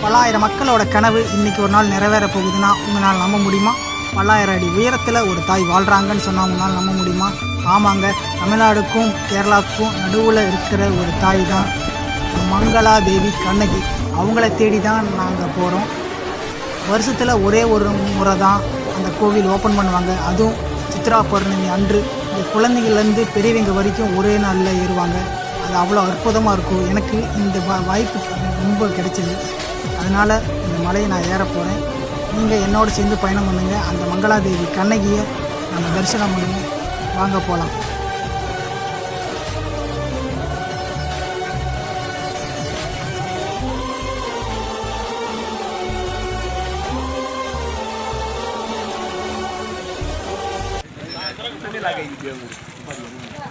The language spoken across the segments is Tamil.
பல்லாயிரம் மக்களோட கனவு இன்றைக்கி ஒரு நாள் நிறைவேற போகுதுன்னா உங்களால் நம்ப முடியுமா? 1000 அடி உயரத்தில் ஒரு தாய் வாழ்கிறாங்கன்னு சொன்னால் உங்களால் நம்ப முடியுமா? ஆமாங்க, தமிழ்நாடுக்கும் கேரளாவுக்கும் நடுவில் இருக்கிற ஒரு தாய் தான் மங்களா தேவி கண்ணகி. அவங்கள தேடி தான் நாங்கள் போகிறோம். வருஷத்தில் ஒரே ஒரு முறை தான் அந்த கோவில் ஓப்பன் பண்ணுவாங்க. அதுவும் சித்ரா பௌர்ணமி அன்று இந்த குழந்தைங்கள்லேருந்து பெரியவங்க வரைக்கும் ஒரே நாளில் ஏறுவாங்க. அது அவ்வளோ அற்புதமாக இருக்கும். எனக்கு இந்த வாய்ப்பு ரொம்ப கிடைச்சிது. அதனால் இந்த மலையை நான் ஏற போகிறேன். நீங்கள் என்னோடு சேர்ந்து பயணம் பண்ணுங்கள். அந்த மங்களாதேவி கண்ணகியை நம்ம தரிசனம் பண்ணுவோம். வாங்க போகலாம்.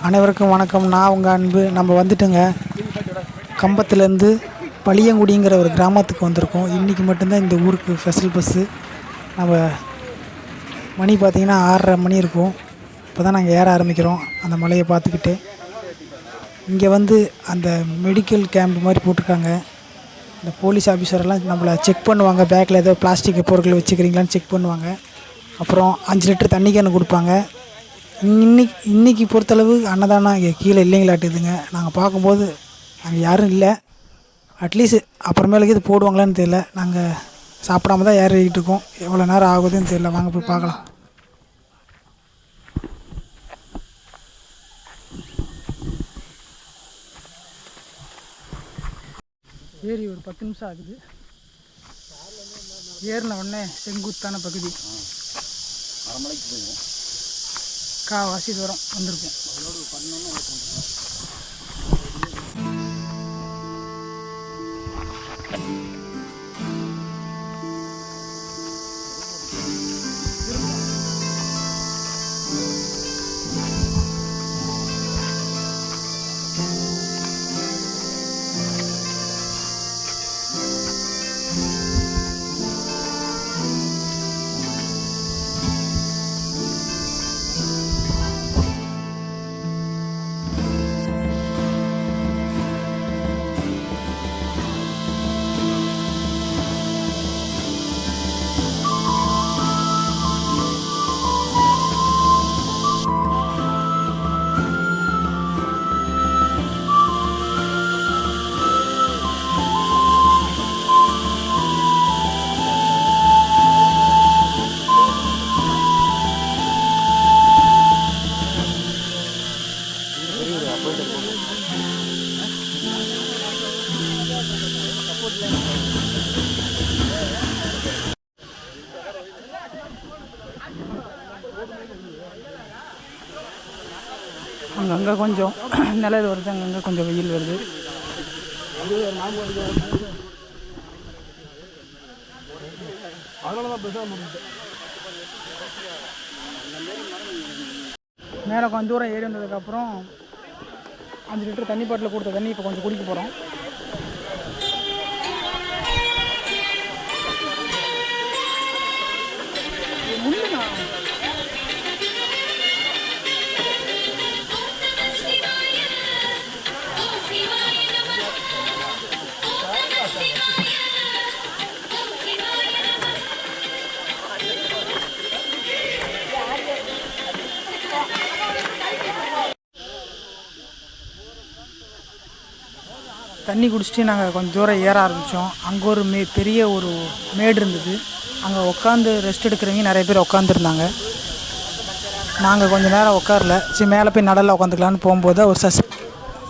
அனைவருக்கும் வணக்கம். நான் உங்கள் அன்பு. நம்ம வந்துட்டுங்க கம்பத்துலேருந்து பழியங்குடிங்கிற ஒரு கிராமத்துக்கு வந்திருக்கோம். இன்றைக்கி மட்டும்தான் இந்த ஊருக்கு ஸ்பெஷல் பஸ்ஸு. நம்ம மணி பார்த்திங்கன்னா 6:30 மணி இருக்கும். இப்போ தான் நாங்கள் ஏற ஆரம்பிக்கிறோம் அந்த மலையை பார்த்துக்கிட்டு. இங்கே வந்து அந்த மெடிக்கல் கேம்ப் மாதிரி போட்டிருக்காங்க. இந்த போலீஸ் ஆஃபீஸரெல்லாம் நம்மளை செக் பண்ணுவாங்க. பேக்கில் ஏதோ பிளாஸ்டிக் பொருட்கள் வச்சுக்கிறீங்களான்னு செக் பண்ணுவாங்க. அப்புறம் 5 லிட்டர் தண்ணி கேனு கொடுப்பாங்க. இன்றைக்கி பொறுத்தளவு அன்னதானம் இங்கே கீழே இல்லைங்களாட்டுதுங்க. நாங்கள் பார்க்கும்போது அங்கே யாரும் இல்லை. அட்லீஸ்ட் அப்புறமேலுக்கு இது போடுவாங்களான்னு தெரியல. நாங்கள் சாப்பிடாம தான் ஏறிக்கிட்டு இருக்கோம். எவ்வளோ நேரம் ஆகுதுன்னு தெரியல. வாங்க போய் பார்க்கலாம். ஏறி ஒரு 10 நிமிஷம் ஆகுது. ஏறின உடனே செங்குத்தான பகுதி காவாசி தூரம் வந்திருக்கும். அங்கங்கே கொஞ்சம் நிழல் வருது, அங்கங்கே கொஞ்சம் வெயில் வருது. மேலே கொஞ்சம் தூரம் ஏறி வந்ததுக்கப்புறம் 5 லிட்டர் தண்ணி பாட்டில் கொடுத்த தண்ணி இப்போ கொஞ்சம் குடிக்க போகிறோம். தண்ணி குடிச்சிட்டு நாங்கள் கொஞ்சம் தூரம் ஏற ஆரம்பித்தோம். அங்கே ஒரு பெரிய ஒரு மேடு இருந்தது. அங்கே உட்காந்து ரெஸ்ட் எடுக்கிறவங்க நிறைய பேர் உட்காந்துருந்தாங்க. நாங்கள் கொஞ்சம் நேரம் உட்காரல. சரி மேலே போய் நடலில் உட்காந்துக்கலான்னு போகும்போது ஒரு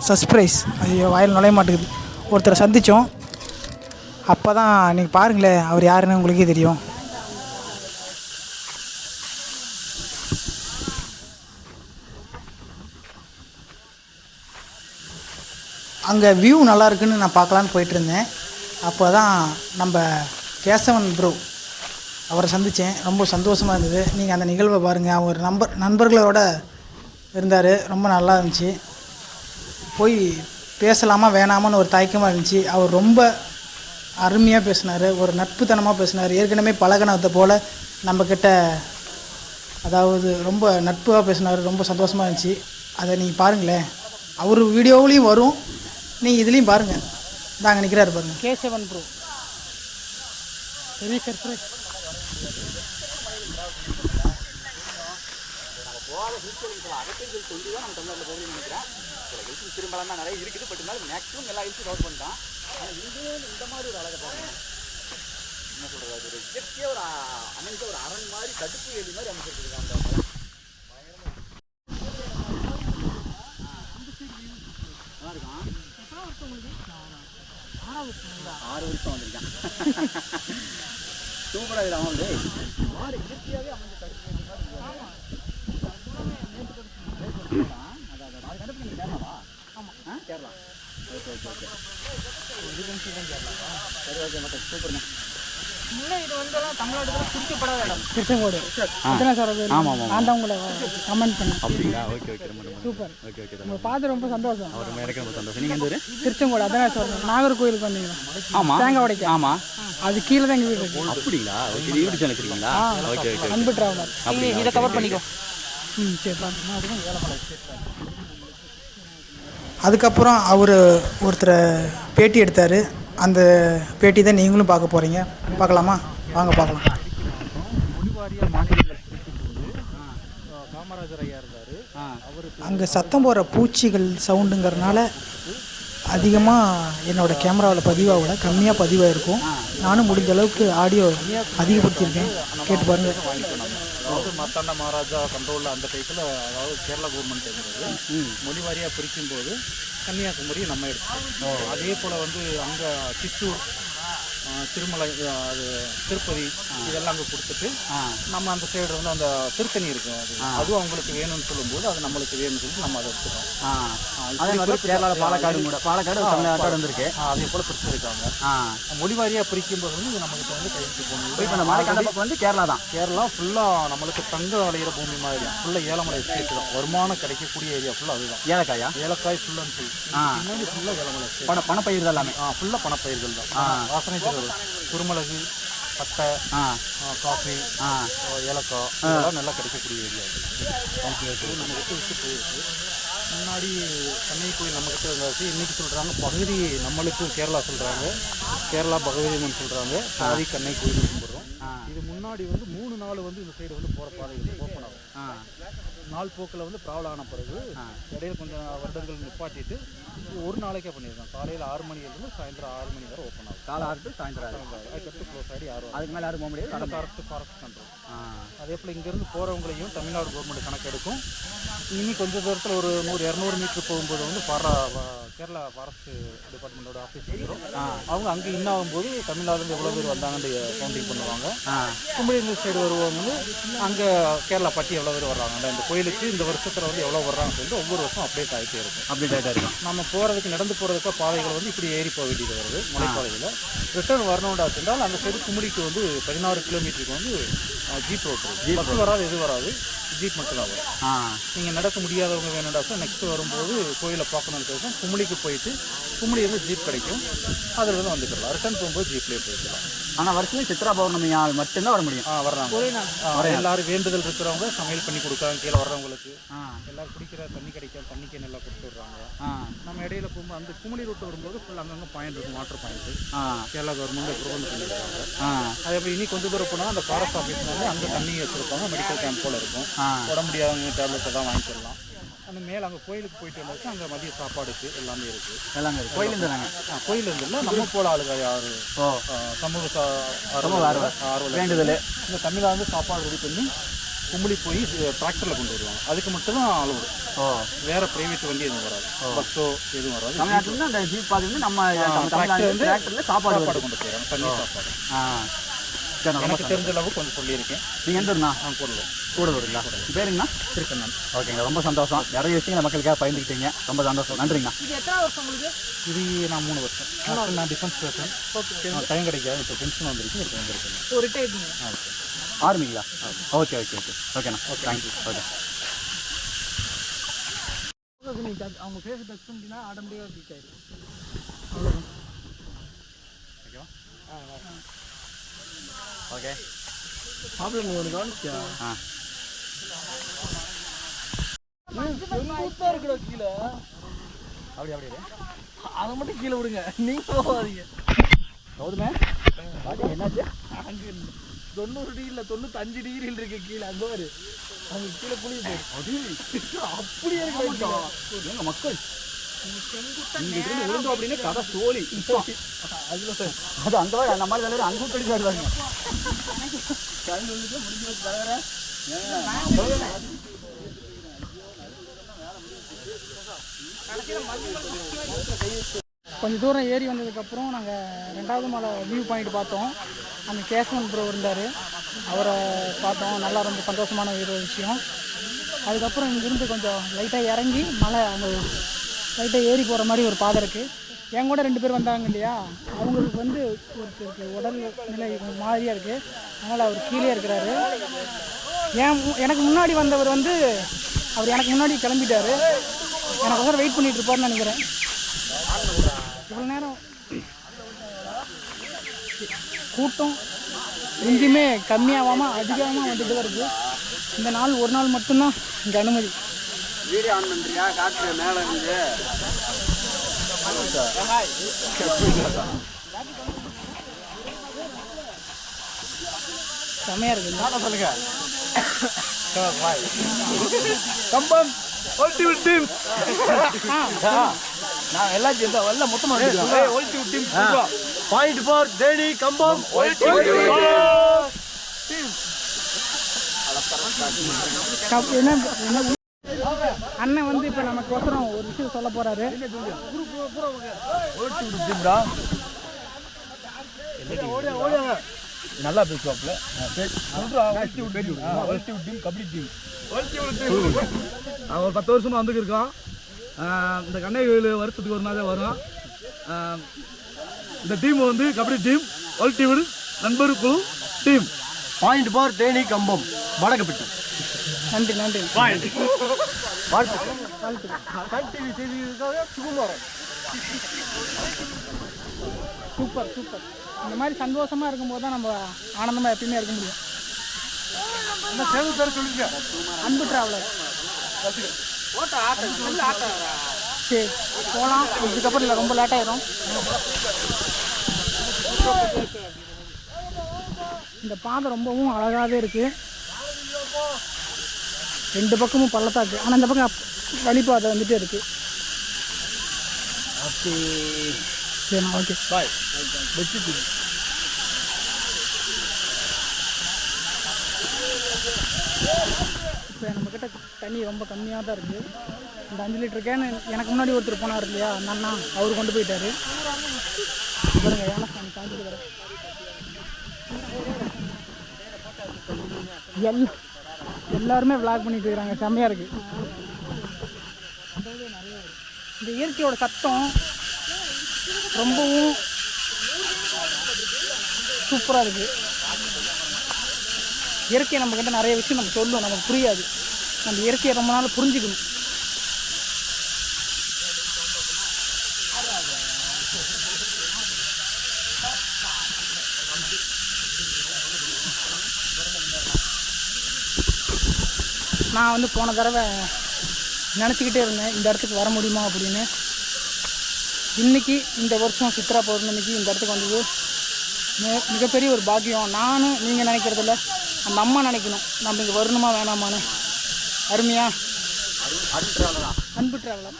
சர்ப்ரைஸ். ஐயோ, வாயில் நுழைய மாட்டேங்குது. ஒருத்தரை சந்தித்தோம். அப்போ தான் நீங்கள் பாருங்களேன், அவர் யாருன்னு உங்களுக்கே தெரியும். அங்கே வியூ நல்லா இருக்குன்னு நான் பார்க்கலான்னு போயிட்டுருந்தேன். அப்போ தான் நம்ம கேசவன் ப்ரோ அவரை சந்தித்தேன். ரொம்ப சந்தோஷமாக இருந்தது. நீங்கள் அந்த நிகழ்வை பாருங்கள். அவர் நண்பர்களோடு இருந்தார். ரொம்ப நல்லா இருந்துச்சு. போய் பேசலாமா வேணாமான்னு ஒரு தயக்கமாக இருந்துச்சு. அவர் ரொம்ப அருமையாக பேசினார். ஒரு நட்புத்தனமாக பேசினார். ஏற்கனவே பழகினதை போல் நம்மக்கிட்ட அதாவது ரொம்ப நட்பாக பேசினார். ரொம்ப சந்தோஷமாக இருந்துச்சு. அதை நீங்கள் பாருங்களேன். அவர் வீடியோவிலையும் வரும், நீங்கள் இதுலேயும் பாருங்கள். நாங்கள் நிற்கிறாரு பாருங்கள், கேசவன் ப்ரோ. பெரிய கற்பனை. போகாத ஹில்ஸ் அகத்தியர்கள் சொல்லி தான் நம்ம தமிழ்நாட்டில் போகணும்னு நினைக்கிறேன். சில ஹில்ஸ் திரும்பலாம் நிறைய இருக்குது. பட் இருந்தாலும் மேக்ஸிமம் எல்லா ஹில்ஸும் கவர் பண்ணிட்டான். ஆனால் இங்கே இந்த மாதிரி ஒரு அழகை பாருங்க. என்ன சொல்கிறது, அது ஒரு இயற்கையாக ஒரு அமைச்ச ஒரு அரண் மாதிரி தடுப்பு வேலி மாதிரி அமைச்சிருக்காங்க. அந்த மலை நல்லா இருக்கான். 6 வருஷம் வந்திருக்கான். சூப்பராக இது அவன் மாடு இயற்கையாகவே அமைஞ்ச தடுப்பு வேலி மாதிரி. கேரளா. Okay okay okay. சரி ஓகே மக்கள் சூப்பருங்க. இது வந்து தமிழ்நாடு குறிக்கப்படாத இடம். திருச்செங்கோடு. ஆமாம் ஆமாம். நான் தான் உங்களை கமெண்ட் பண்ணேன். அப்படிங்களா? Okay okay. ரொம்ப சூப்பர். Okay okay. உங்களை பார்த்து ரொம்ப சந்தோஷம். எனக்கு ரொம்ப சந்தோஷம். நீங்கள் எந்த ஊர்? திருச்செங்கோடு. அதான் சொல்கிறேன். நாகர்கோயிலுக்கு வந்தீங்களா? ஆமாம். தேங்காய் உடைக்க. ஆமாம். அது கீழே தான் எங்கள் வீடு இருக்கு. அப்படிங்களா? ஓகே. யூடியூப் சேனல் இருக்கீங்களா? Okay okay. அன்பு டிராவலர். அப்படி இதை கவர் பண்ணிக்கோ. சரி. அதுக்கப்புறம் அவர் ஒருத்தரை பேட்டி எடுத்தார். அந்த பேட்டி தான் நீங்களும் பார்க்க போகிறீங்க. பார்க்கலாமா? வாங்க பார்க்கலாம். மொழிவாரியாக மாநிலங்கள் காமராஜர் ஐயா இருந்தார். அங்கே சத்தம் போகிற பூச்சிகள் சவுண்டுங்கிறதுனால அதிகமாக என்னோடய கேமராவில் பதிவாகல, கம்மியாக பதிவாயிருக்கும். நானும் முடிஞ்ச அளவுக்கு ஆடியோ அதிகப்படுத்தியிருக்கேன். கேட்டு பாருங்கள். அதாவது மார்த்தாண்ட மகாராஜா கண்ட்ரோலில் அந்த டைத்தில், அதாவது கேரளா கவர்மெண்ட் இருந்தது. மொழிவாரியாக பிரிக்கும்போது கன்னியாகுமரி நம்ம எடுத்தோம். அதே போல் வந்து அங்கே சித்தூர், திருமலை, அது திருப்பதி இதெல்லாம் அங்கே கொடுத்துட்டு நம்ம அந்த சைடு வந்து அந்த திருத்தணி இருக்கும். அதுவும் அவங்களுக்கு வேணும்னு சொல்லும்போது அது நம்மளுக்கு வேணும்னு சொல்லிட்டு நம்ம அதை எடுத்துட்டோம். அதே மாதிரி கேரளாவில் பாலக்காடு தமிழ்நாடு வந்திருக்கு. அதே போல் பிரிச்சிருக்காங்க. மொழிவாரியாக பிரிக்கும்போது வந்து நம்மகிட்ட வந்து கையெழுத்து போகணும். இப்போ இந்த மலைக்காடு பக்கம் வந்து கேரளா தான். கேரளா ஃபுல்லாக நம்மளுக்கு தங்க விளையிற பூமி மாதிரி தான். ஃபுல்லாக ஏலமலை எஸ்டேட் தான். வருமானம் கிடைக்கக்கூடிய ஏரியா ஃபுல்லாக அதுதான். ஏலக்காய் ஃபுல் அண்ட் ஃபுல். முன்னாடி ஃபுல்லாக ஏலமலை எஸ்டேட். பணப்பயிர்கள் எல்லாமே ஃபுல்லாக பணப்பயிர்கள் தான். வாசனை குருமிளகு, பட்டை, காஃபி, ஏலக்காய் இதெல்லாம் நல்லா கிடைக்கக்கூடிய ஏரியா. Okay okay. நம்ம விட்டு போயிருக்கு. முன்னாடி கண்ணை கோயில் நம்மக்கிட்ட இருந்தாச்சு. இன்றைக்கி சொல்கிறாங்க பகுதி நம்மளுக்கு கேரளா சொல்கிறாங்க. கேரளா பகவதியம்மன் சொல்கிறாங்க. பாதி கண்ணை கோயில் கும்பிட்றோம். இது முன்னாடி வந்து 3 நாள் வந்து இந்த சைடு வந்து போகிற பாதை ஓப்பன் ஆகும். நாள் போக்கில் வந்து ப்ராப்ளம் ஆன பிறகு இடையில கொஞ்சம் வருடங்கள் நிப்பாட்டிட்டு ஒரு நாளைக்கே பண்ணியிருக்கோம். காலையில் 6 மணிலேருந்து சாயந்தரம் 6 மணி வரை ஓப்பன் ஆகும். காலை 6 டு சாயந்தரம் 6. அதுக்கடுத்து க்ளோஸ் ஆகி யாரும் அதுக்கு மேலே யாரும் போக முடியாது. Forest control. அதே போல் இங்கேருந்து போகிறவங்களையும் தமிழ்நாடு கவர்மெண்ட் கணக்கெடுக்கும். இன்னும் கொஞ்சம் தூரத்தில் ஒரு 100-200 மீட்டர் போகும்போது வந்து கேரளா ஃபாரஸ்ட் டிபார்ட்மெண்ட்டோட ஆஃபீஸ் வந்துடும். அவங்க அங்கே இன்னாகும்போது தமிழ்நாடுலேருந்து எவ்வளோ பேர் வந்தாங்கன்னு கவுண்டிங் பண்ணுவாங்க. கும்படி சைடு வருவாங்க வந்து அங்கே கேரளா பட்டி எவ்வளோ பேர் வர்றாங்க, இந்த கோயிலுக்கு இந்த வருஷத்தில் வந்து எவ்வளோ வர்றாங்கன்னு சொல்லிட்டு ஒவ்வொரு வருஷம் அப்டேட் ஆகிட்டே இருக்கும். நம்ம போகிறதுக்கு நடந்து போகிறதுக்கு பாதைகள் வந்து இப்படி ஏறி போக வேண்டியது வருது. மலைப்பாதையில் ரிட்டர்ன் வரணும்டா இருந்தால் அந்த சைடு கும்படிக்கு வந்து 16 கிலோமீட்டருக்கு வந்து ஜீப் ரோட் இருக்குது. பஸ் வராது, எது வராது, ஜீப் மட்டும் தான் வரும். நீங்கள் நடக்க முடியாதவங்க வேணும்டா சார் நெக்ஸ்ட்டு வரும்போது கோயிலை பார்க்கணுன்னு பேசும். கும்படிக்கு போயிட்டு கும்படியிலேருந்து ஜீப் கிடைக்கும், அதில் வந்து வந்துக்கலாம். ரிட்டர்ன் போகும்போது ஜீப்லேயே போய்க்கலாம். ஆனால் வருஷம் சித்ரா பௌர்ணமி மட்டும்தான் வர முடியும். வர்றாங்க. எல்லாரும் வேண்டுதல் இருக்கிறவங்க சமையல் பண்ணி கொடுக்குறாங்க. கீழே வர்றவங்களுக்கு எல்லோரும் குடிக்கிற தண்ணி கிடைக்கும், தண்ணிக்கு நல்லா கொடுத்து விட்றாங்க. நம்ம இடையில போகும்போது அந்த கும்படி ரூட்டு வரும்போது ஃபுல் அங்கங்கே பாயிண்ட் இருக்கும், water point. Kerala government provide பண்ணியிருக்காங்க. அதே போல் இனி கொஞ்சம் தூரம் போனால் அந்த ஃபாரஸ்ட் ஆஃபீஸ் வந்து அங்கே தண்ணி வச்சுருப்பாங்க. மெடிக்கல் கேம்ப் போல் இருக்கும். உடம்பு முடியாதவங்க டேப்லெட்டை தான் வாங்கிக்கலாம். அந்த மேலே அங்கே கோயிலுக்கு போயிட்டு வந்தாச்சு. அங்கே மதிய சாப்பாடுக்கு எல்லாமே இருக்குது. எல்லாமே இருக்குது. கோயிலேருந்து நாங்கள் கோயிலேருந்து இல்லை, நம்ம போல ஆளுங்க யார் சமூக ஆர்வம் வேண்டுதல் இந்த தமிழ்நாடு சாப்பாடு ரெடி பண்ணி கும்பளி போய் டிராக்டரில் கொண்டு வருவாங்க. அதுக்கு மட்டும்தான் அளவு. வேறு ப்ரைவேட் வண்டி எதுவும் வராது, பஸ்ஸோ எதுவும் வராது. தமிழ்நாட்டில் அந்த ஜீப் பார்த்து நம்ம டிராக்டரில் சாப்பாடு கொண்டு போயிடுறாங்க. தண்ணி சாப்பாடு எனக்கு தெரிஞ்ச அளவு கொஞ்சம் சொல்லியிருக்கேன். நீங்கள் எந்த ஊர்ண்ணா? நான் கூடலூருங்களா? பேருங்கண்ணா? திருக்கண்ணன். ஓகேங்க, ரொம்ப சந்தோஷம். நிறைய விஷயங்களை மக்களுக்காக பயந்துக்கிட்டீங்க. ரொம்ப சந்தோஷம். நன்றிங்கண்ணா. இது எத்தனை வருஷம் உங்களுக்கு? இது நான் 3 வருஷம். நான் டிஃபென்ஸ் பர்சன். டைம் கிடைக்காது. இப்போ பென்ஷன் வந்துருக்கு. இப்போ வந்துருக்குங்க. ரிட்டையர்டு ஆர்மிங்களா? ஓகே ஓகே ஓகே ஓகேண்ணா. Okay, thank you. ஓகே. அவங்க ஃபேஸ் டச் பண்ணிட்டீங்கன்னா ஆட்டோமேட்டிக்காக கிளிக் ஆகிடும். ஓகேவா? ஓகே. ப்ராப்ளம் ஒன்று கவனிச்சியா? இருக்கிற கீழே அப்படியே அதை மட்டும் கீழே விடுங்க. நீங்கள் போகாதீங்க. கௌதமே என்னாச்சு அங்கே 90 டிகிரியில் 95 டிகிரியில் இருக்கு கீழே அங்கே ஒரு அங்கே கீழே புளியுது அப்படியே இருக்கு எங்கள் மக்கள் விழுந்தோம் அப்படின்னு கதை சோழி அதில் சார் அது அங்கே வர நம்ம தலைவர் அங்கே கடிச்சு வருவாங்க முடிஞ்சு தலைவர கொஞ்சம் தூரம் ஏறி வந்ததுக்கப்புறம் நாங்கள் 2வது மலை வியூ பாயிண்ட் பார்த்தோம். அங்கே கேசவன் ப்ரோ இருந்தார், அவரை பார்த்தோம். நல்லா ரொம்ப சந்தோஷமான ஒரு விஷயம். அதுக்கப்புறம் இங்கேருந்து கொஞ்சம் லைட்டாக இறங்கி மலை அங்கே லைட்டாக ஏறி போகிற மாதிரி ஒரு பாதை இருக்குது. என் கூட 2 பேர் வந்தாங்க இல்லையா, அவங்களுக்கு வந்து ஒருத்தருக்கு உடல் நிலை கொஞ்சம் மாதிரியாக இருக்குது, அதனால் அவர் கீழே இருக்கிறாரு. எனக்கு முன்னாடி வந்தவர் வந்து அவர் எனக்கு முன்னாடி கிளம்பிட்டார். எனக்கு வெயிட் பண்ணிகிட்டு இருப்பார்னு நினைக்கிறேன். இவ்வளோ நேரம் கூட்டம் எங்கேயுமே கம்மியாகாமல் அதிகமாக வந்துட்டு தான் இருக்குது. இந்த நாள் ஒரு நாள் மட்டும்தான் இங்கே அனுமதி. வீடியோ ஆன் பண்ணுறியா? காற்று மேலே இருந்து செம்மையாக இருக்குது. சொல்லுங்க. Cumbum ultimate team. நான் எல்லாம் சேர்ந்தா எல்லாம் மொத்தமாக ultimate team. Point for Theni Cumbum ultimate team. என்ன அண்ணன் வந்து இப்போ நமக்கோசரம் ஒரு விஷயம் சொல்ல போறாரு. நல்லா பேசுவாப்ல. கபடி டீம் ஒரு 10 வருஷமா வந்துருக்கோம். இந்த கண்ணை வருஷத்துக்கு ஒரு நாள் தான் வரும். இந்த டீம் வந்து கபடி டீம் அல்டிமேட் நண்பர் குழு டீம். பாயிண்ட் ஃபார் தேனி கம்பம் வடகப்பட்டி. நன்றி நன்றி. Super super. இந்த மாதிரி சந்தோஷமா இருக்கும்போது தான் நம்ம ஆனந்தமா எப்பயுமே இருக்க முடியும். அன்பு டிராவலர். சரி போகலாம். இதுக்கப்புறம் இல்லை, ரொம்ப லேட் ஆயிரும். இந்த பாதை ரொம்பவும் அழகாகவே இருக்குது. 2 பக்கமும் பள்ளத்தாக்கு, ஆனால் இந்த பக்கம் வழிபாதை வந்துட்டே இருக்கு. சரிண்ணா, ஓகே பாய். இப்போ நம்மக்கிட்ட தண்ணி ரொம்ப கம்மியாக தான் இருக்குது. இந்த 5 லிட்டர் கேன் எனக்கு முன்னாடி ஒருத்தர் போனார் இல்லையா, அந்த அண்ணா அவர் கொண்டு போயிட்டாரு. பாருங்க யானை தாண்டிட்டு வர எல்லாருமே விளாக் பண்ணிட்டு இருக்கிறாங்க. செம்மையாக இருக்குது. இந்த இயற்கையோட சத்தம் ரொம்பவும் சூப்பராக இருக்குது. இயற்கை நம்மக்கிட்ட நிறைய விஷயம் நம்ம சொல்லும், நமக்கு புரியாது. நம்ம இயற்கையை ரொம்ப நாள் புரிஞ்சுக்கணும். நான் வந்து போன தடவை நினச்சிக்கிட்டே இருந்தேன் இந்த இடத்துக்கு வர முடியுமா அப்படின்னு. இன்றைக்கி இந்த வருஷம் சித்ரா பௌர்ணமிக்கு இந்த இடத்துக்கு வந்தது மிகப்பெரிய ஒரு பாக்கியம். நானும் நீங்கள் நினைக்கிறதில்ல, அந்த அம்மா நினைக்கணும் நம்ம இங்கே வரணுமா வேணாமான்னு. அருமையா அன்பு டிராவலர்.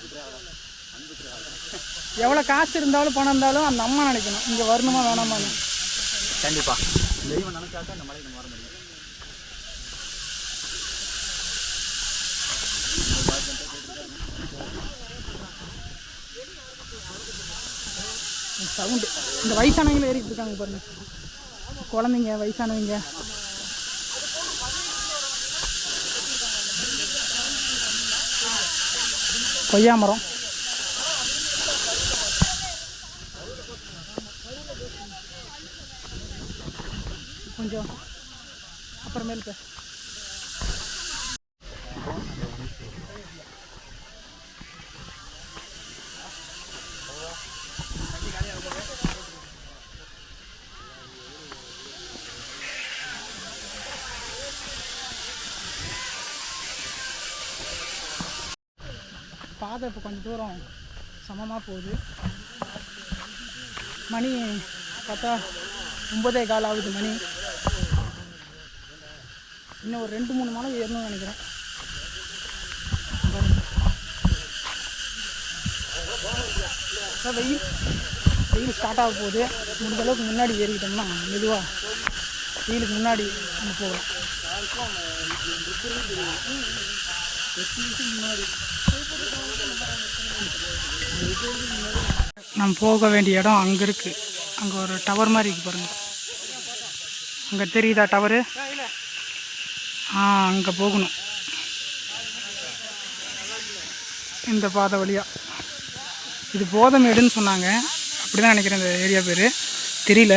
எவ்வளோ காசு இருந்தாலும் பணம் இருந்தாலும் அந்த அம்மா நினைக்கணும் இங்கே வரணுமா வேணாமான்னு. கண்டிப்பாக தெய்வம் நினைச்சாக்கா இந்த மலைக்கு வர முடியும். சவுண்டு இந்த வயசானவங்களும் ஏறிக்கிட்டு இருக்காங்க பாருங்க. குழந்தைங்க, வயசானவங்க. கொய்யா மரம். கொஞ்சம் அப்புறமேல் பேச. பாதை இப்போ கொஞ்சம் தூரம் சமமாக போகுது. மணி பார்த்தா 9:15 ஆகுது மணி. இன்னும் ஒரு 2-3 மலை ஏறணும்னு நினைக்கிறேன். வெயில் ஸ்டார்ட் ஆக போகுது. முடிஞ்ச அளவுக்கு முன்னாடி ஏறிக்கிட்டோம்னா மெதுவாக வெயிலுக்கு முன்னாடி நம்ம போகலாம். நம்ம போக வேண்டிய இடம் அங்கே இருக்குது. அங்கே ஒரு டவர் மாதிரி இருக்குது பாருங்கள். அங்கே தெரியுதா டவரு? அங்கே போகணும் இந்த பாதை வழியாக. இது போதமேடுன்னு சொன்னாங்க, அப்படி தான் நினைக்கிறேன் இந்த ஏரியா பேர், தெரியல.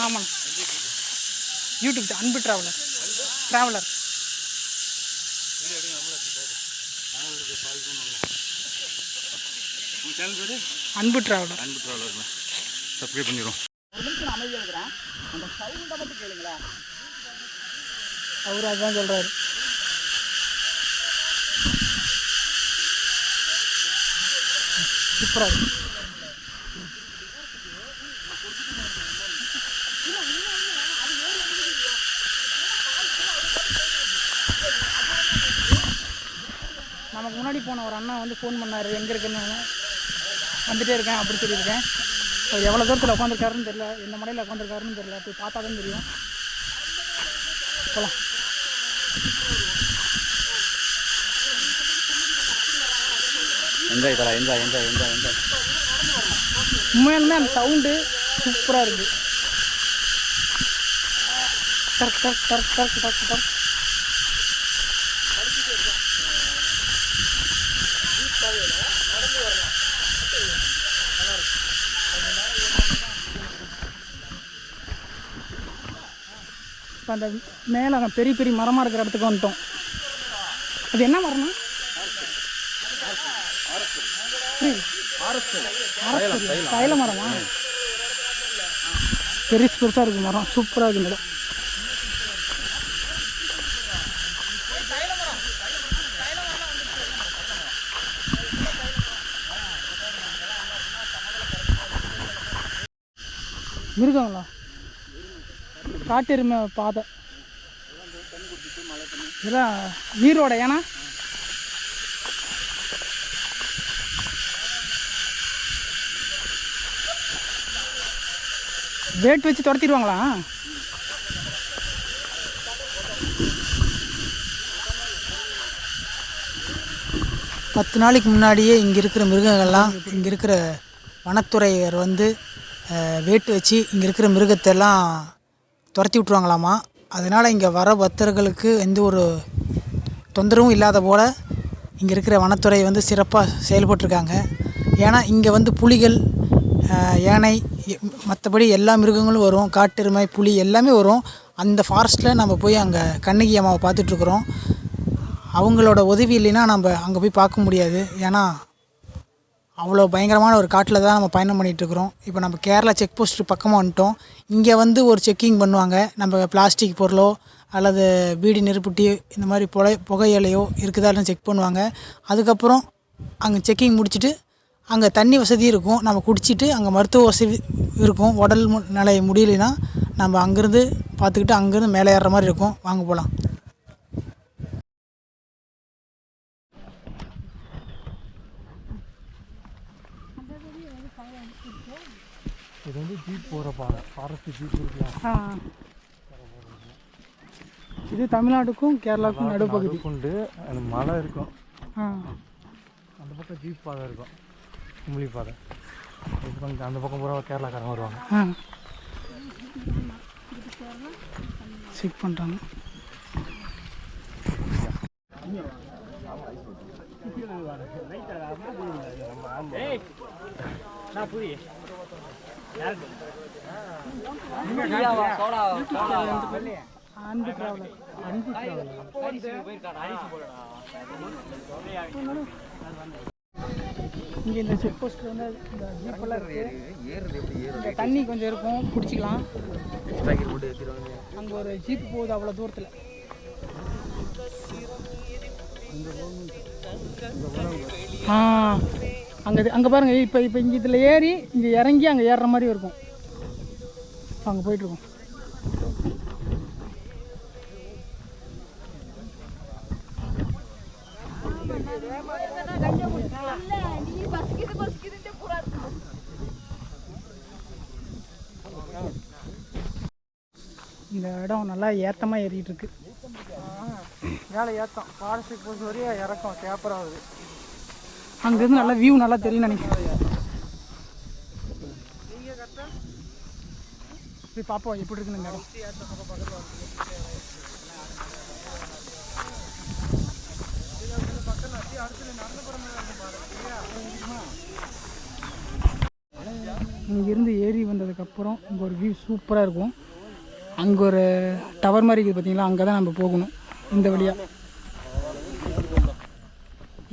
ஆமாம், யூடியூப் அன்பு ட்ராவலர். அன்பு ட்ராவலர் சப்ஸ்கிரைப் பண்ணிடுறோம். அமைதியாக இருக்கிறேன். அந்த சவுண்டை மட்டும் கேளுங்களேன். அவர் அதுதான் சொல்கிறாரு. சூப்பராக இருக்கு. நமக்கு முன்னாடி போன ஒரு அண்ணா வந்து ஃபோன் பண்ணார், எங்கே இருக்குன்னு. வந்துகிட்டே இருக்கேன் அப்படி சொல்லியிருக்கேன். அவர் எவ்வளோ தூரத்தில் உட்காந்துருக்காருன்னு தெரியல, எந்த மலையில் உட்காந்துருக்காருன்னு தெரியல. போய் பார்த்தா தான் தெரியும். போகலாம். என்ஜாய் தரா, என்ஜாய். உண்மையாலுமே அந்த சவுண்டு சூப்பராக இருக்குது. கரெக்ட். இப்போ அந்த மேலே பெரிய பெரிய மரமாக இருக்கிற இடத்துக்கு வந்துட்டோம். அது என்ன மரம்னா? தைல மரமா? பெருசாக இருக்குது மரம். சூப்பராக இருக்குது இடம். மிருகங்களா? காட்டெருமை பாதை இதெல்லாம் நீரோட. ஏன்னா வேட் வச்சு துரத்திடுவாங்களா? பத்து நாளைக்கு முன்னாடியே இங்கே இருக்கிற மிருகங்கள்லாம், இங்கே இருக்கிற வனத்துறையர் வந்து வேட்டு வச்சு இங்கே இருக்கிற மிருகத்தெல்லாம் துரத்தி விட்ருவாங்களாமா. அதனால் இங்கே வர பக்தர்களுக்கு எந்த ஒரு தொந்தரவும் இல்லாத போல் இங்கே இருக்கிற வனத்துறை வந்து சிறப்பாக செயல்பட்டுருக்காங்க. ஏன்னா இங்கே வந்து புலிகள், யானை, மற்றபடி எல்லா மிருகங்களும் வரும். காட்டெருமை, புலி எல்லாமே வரும். அந்த ஃபாரஸ்ட்டில் நம்ம போய் அங்கே கண்ணகி அம்மாவை பார்த்துட்ருக்குறோம். அவங்களோட உதவி இல்லைன்னா நம்ம அங்கே போய் பார்க்க முடியாது. ஏன்னா அவ்வளோ பயங்கரமான ஒரு காட்டில் தான் நம்ம பயணம் பண்ணிகிட்ருக்குறோம். இப்போ நம்ம கேரளா செக் போஸ்ட்டு பக்கமாக வந்துட்டோம். இங்கே வந்து ஒரு செக்கிங் பண்ணுவாங்க. நம்ம பிளாஸ்டிக் பொருளோ அல்லது பீடி நெருப்புட்டி இந்த மாதிரி புகையிலையோ இருக்குதான்னு செக் பண்ணுவாங்க. அதுக்கப்புறம் அங்கே செக்கிங் முடிச்சுட்டு அங்கே தண்ணி வசதி இருக்கும். நம்ம குடிச்சிட்டு அங்கே மருத்துவ வசதி இருக்கும். உடல் நிலை முடியலைன்னா நம்ம அங்கேருந்து பார்த்துக்கிட்டு அங்கேருந்து மேலே ஏறுற மாதிரி இருக்கும். வாங்க போகலாம். இது வந்து ஜீப் போகிற பாதை, ஃபாரஸ்ட் ஜீப் இருக்கலாம். இது தமிழ்நாட்டுக்கும் கேரளாவுக்கும் நடுப்பகுதி உண்டு. அந்த மலை இருக்கும், அந்த பக்கம் ஜீப் பாதை இருக்கும், கும்பலி பாதை. அந்த பக்கம் பூரா கேரளாக்காரங்க வருவாங்க. செக் பண்ணுறாங்க. அன்பு டிராவலர். இங்கே இந்த செக் போஸ்ட்டில் வந்து இந்த ஜீப்பெல்லாம் இருக்குது. இந்த தண்ணி கொஞ்சம் இருக்கும், பிடிச்சிக்கலாம். அங்கே ஒரு ஜீப் போகுது அவ்வளோ தூரத்தில். அங்கே பாருங்கள், இப்போ இங்கே இதில் ஏறி இங்கே இறங்கி அங்கே ஏறுற மாதிரி இருக்கும். அங்கே போயிட்டுருக்கோம். இந்த இடம் நல்லா ஏற்றமாக ஏறிட்டு இருக்கு. மேலே ஏற்றம் ஃபாரஸ்ட்டுக்கு பொறுத்த வரையும் இறக்கம் கேப்பர் ஆகுது. அங்கேருந்து நல்லா வியூ நல்லா தெரியும் நினைக்கிறேன். போய் பார்ப்போம் எப்படி இருக்குன்னு இந்த இடம். இங்கேருந்து ஏறி வந்ததுக்கப்புறம் இங்கே ஒரு வியூ சூப்பராக இருக்கும். அங்கே ஒரு டவர் மாதிரி இருக்குது பார்த்தீங்களா, அங்கே தான் நம்ம போகணும் இந்த வழியாக.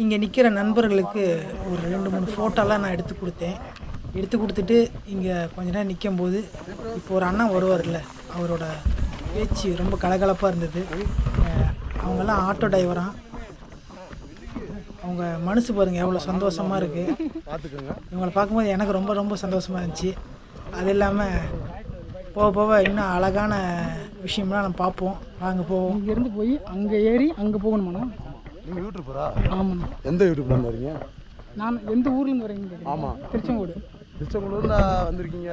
இங்கே நிற்கிற நண்பர்களுக்கு ஒரு 2-3 ஃபோட்டோலாம் நான் எடுத்து கொடுத்துட்டு இங்கே கொஞ்ச நேரம் நிற்கும்போது இப்போ ஒரு அண்ணன் வருவார்ல, அவரோட பேச்சு ரொம்ப கலகலப்பாக இருந்தது. அவங்கெல்லாம் ஆட்டோ டிரைவராக, அவங்க மனசு பாருங்கள் எவ்வளோ சந்தோஷமாக இருக்குது. பார்த்துக்கோங்க, இவங்களை பார்க்கும்போது எனக்கு ரொம்ப ரொம்ப சந்தோஷமாக இருந்துச்சு. அது இல்லாமல் போக போக இன்னும் அழகான விஷயம்லாம் நம்ம பார்ப்போம். வாங்க போவோம். இங்கேருந்து போய் அங்கே ஏறி அங்கே போகணுமாண்ணா? நீங்கள் யூடியூப்பரா? ஆமாண்ணா. எந்த யூடியூப்லேருந்து வரீங்க? நான் எந்த ஊர்லேருந்து வரீங்க? ஆமாம், திருச்செங்கோடு. திருச்செங்கோடு வந்திருக்கீங்க?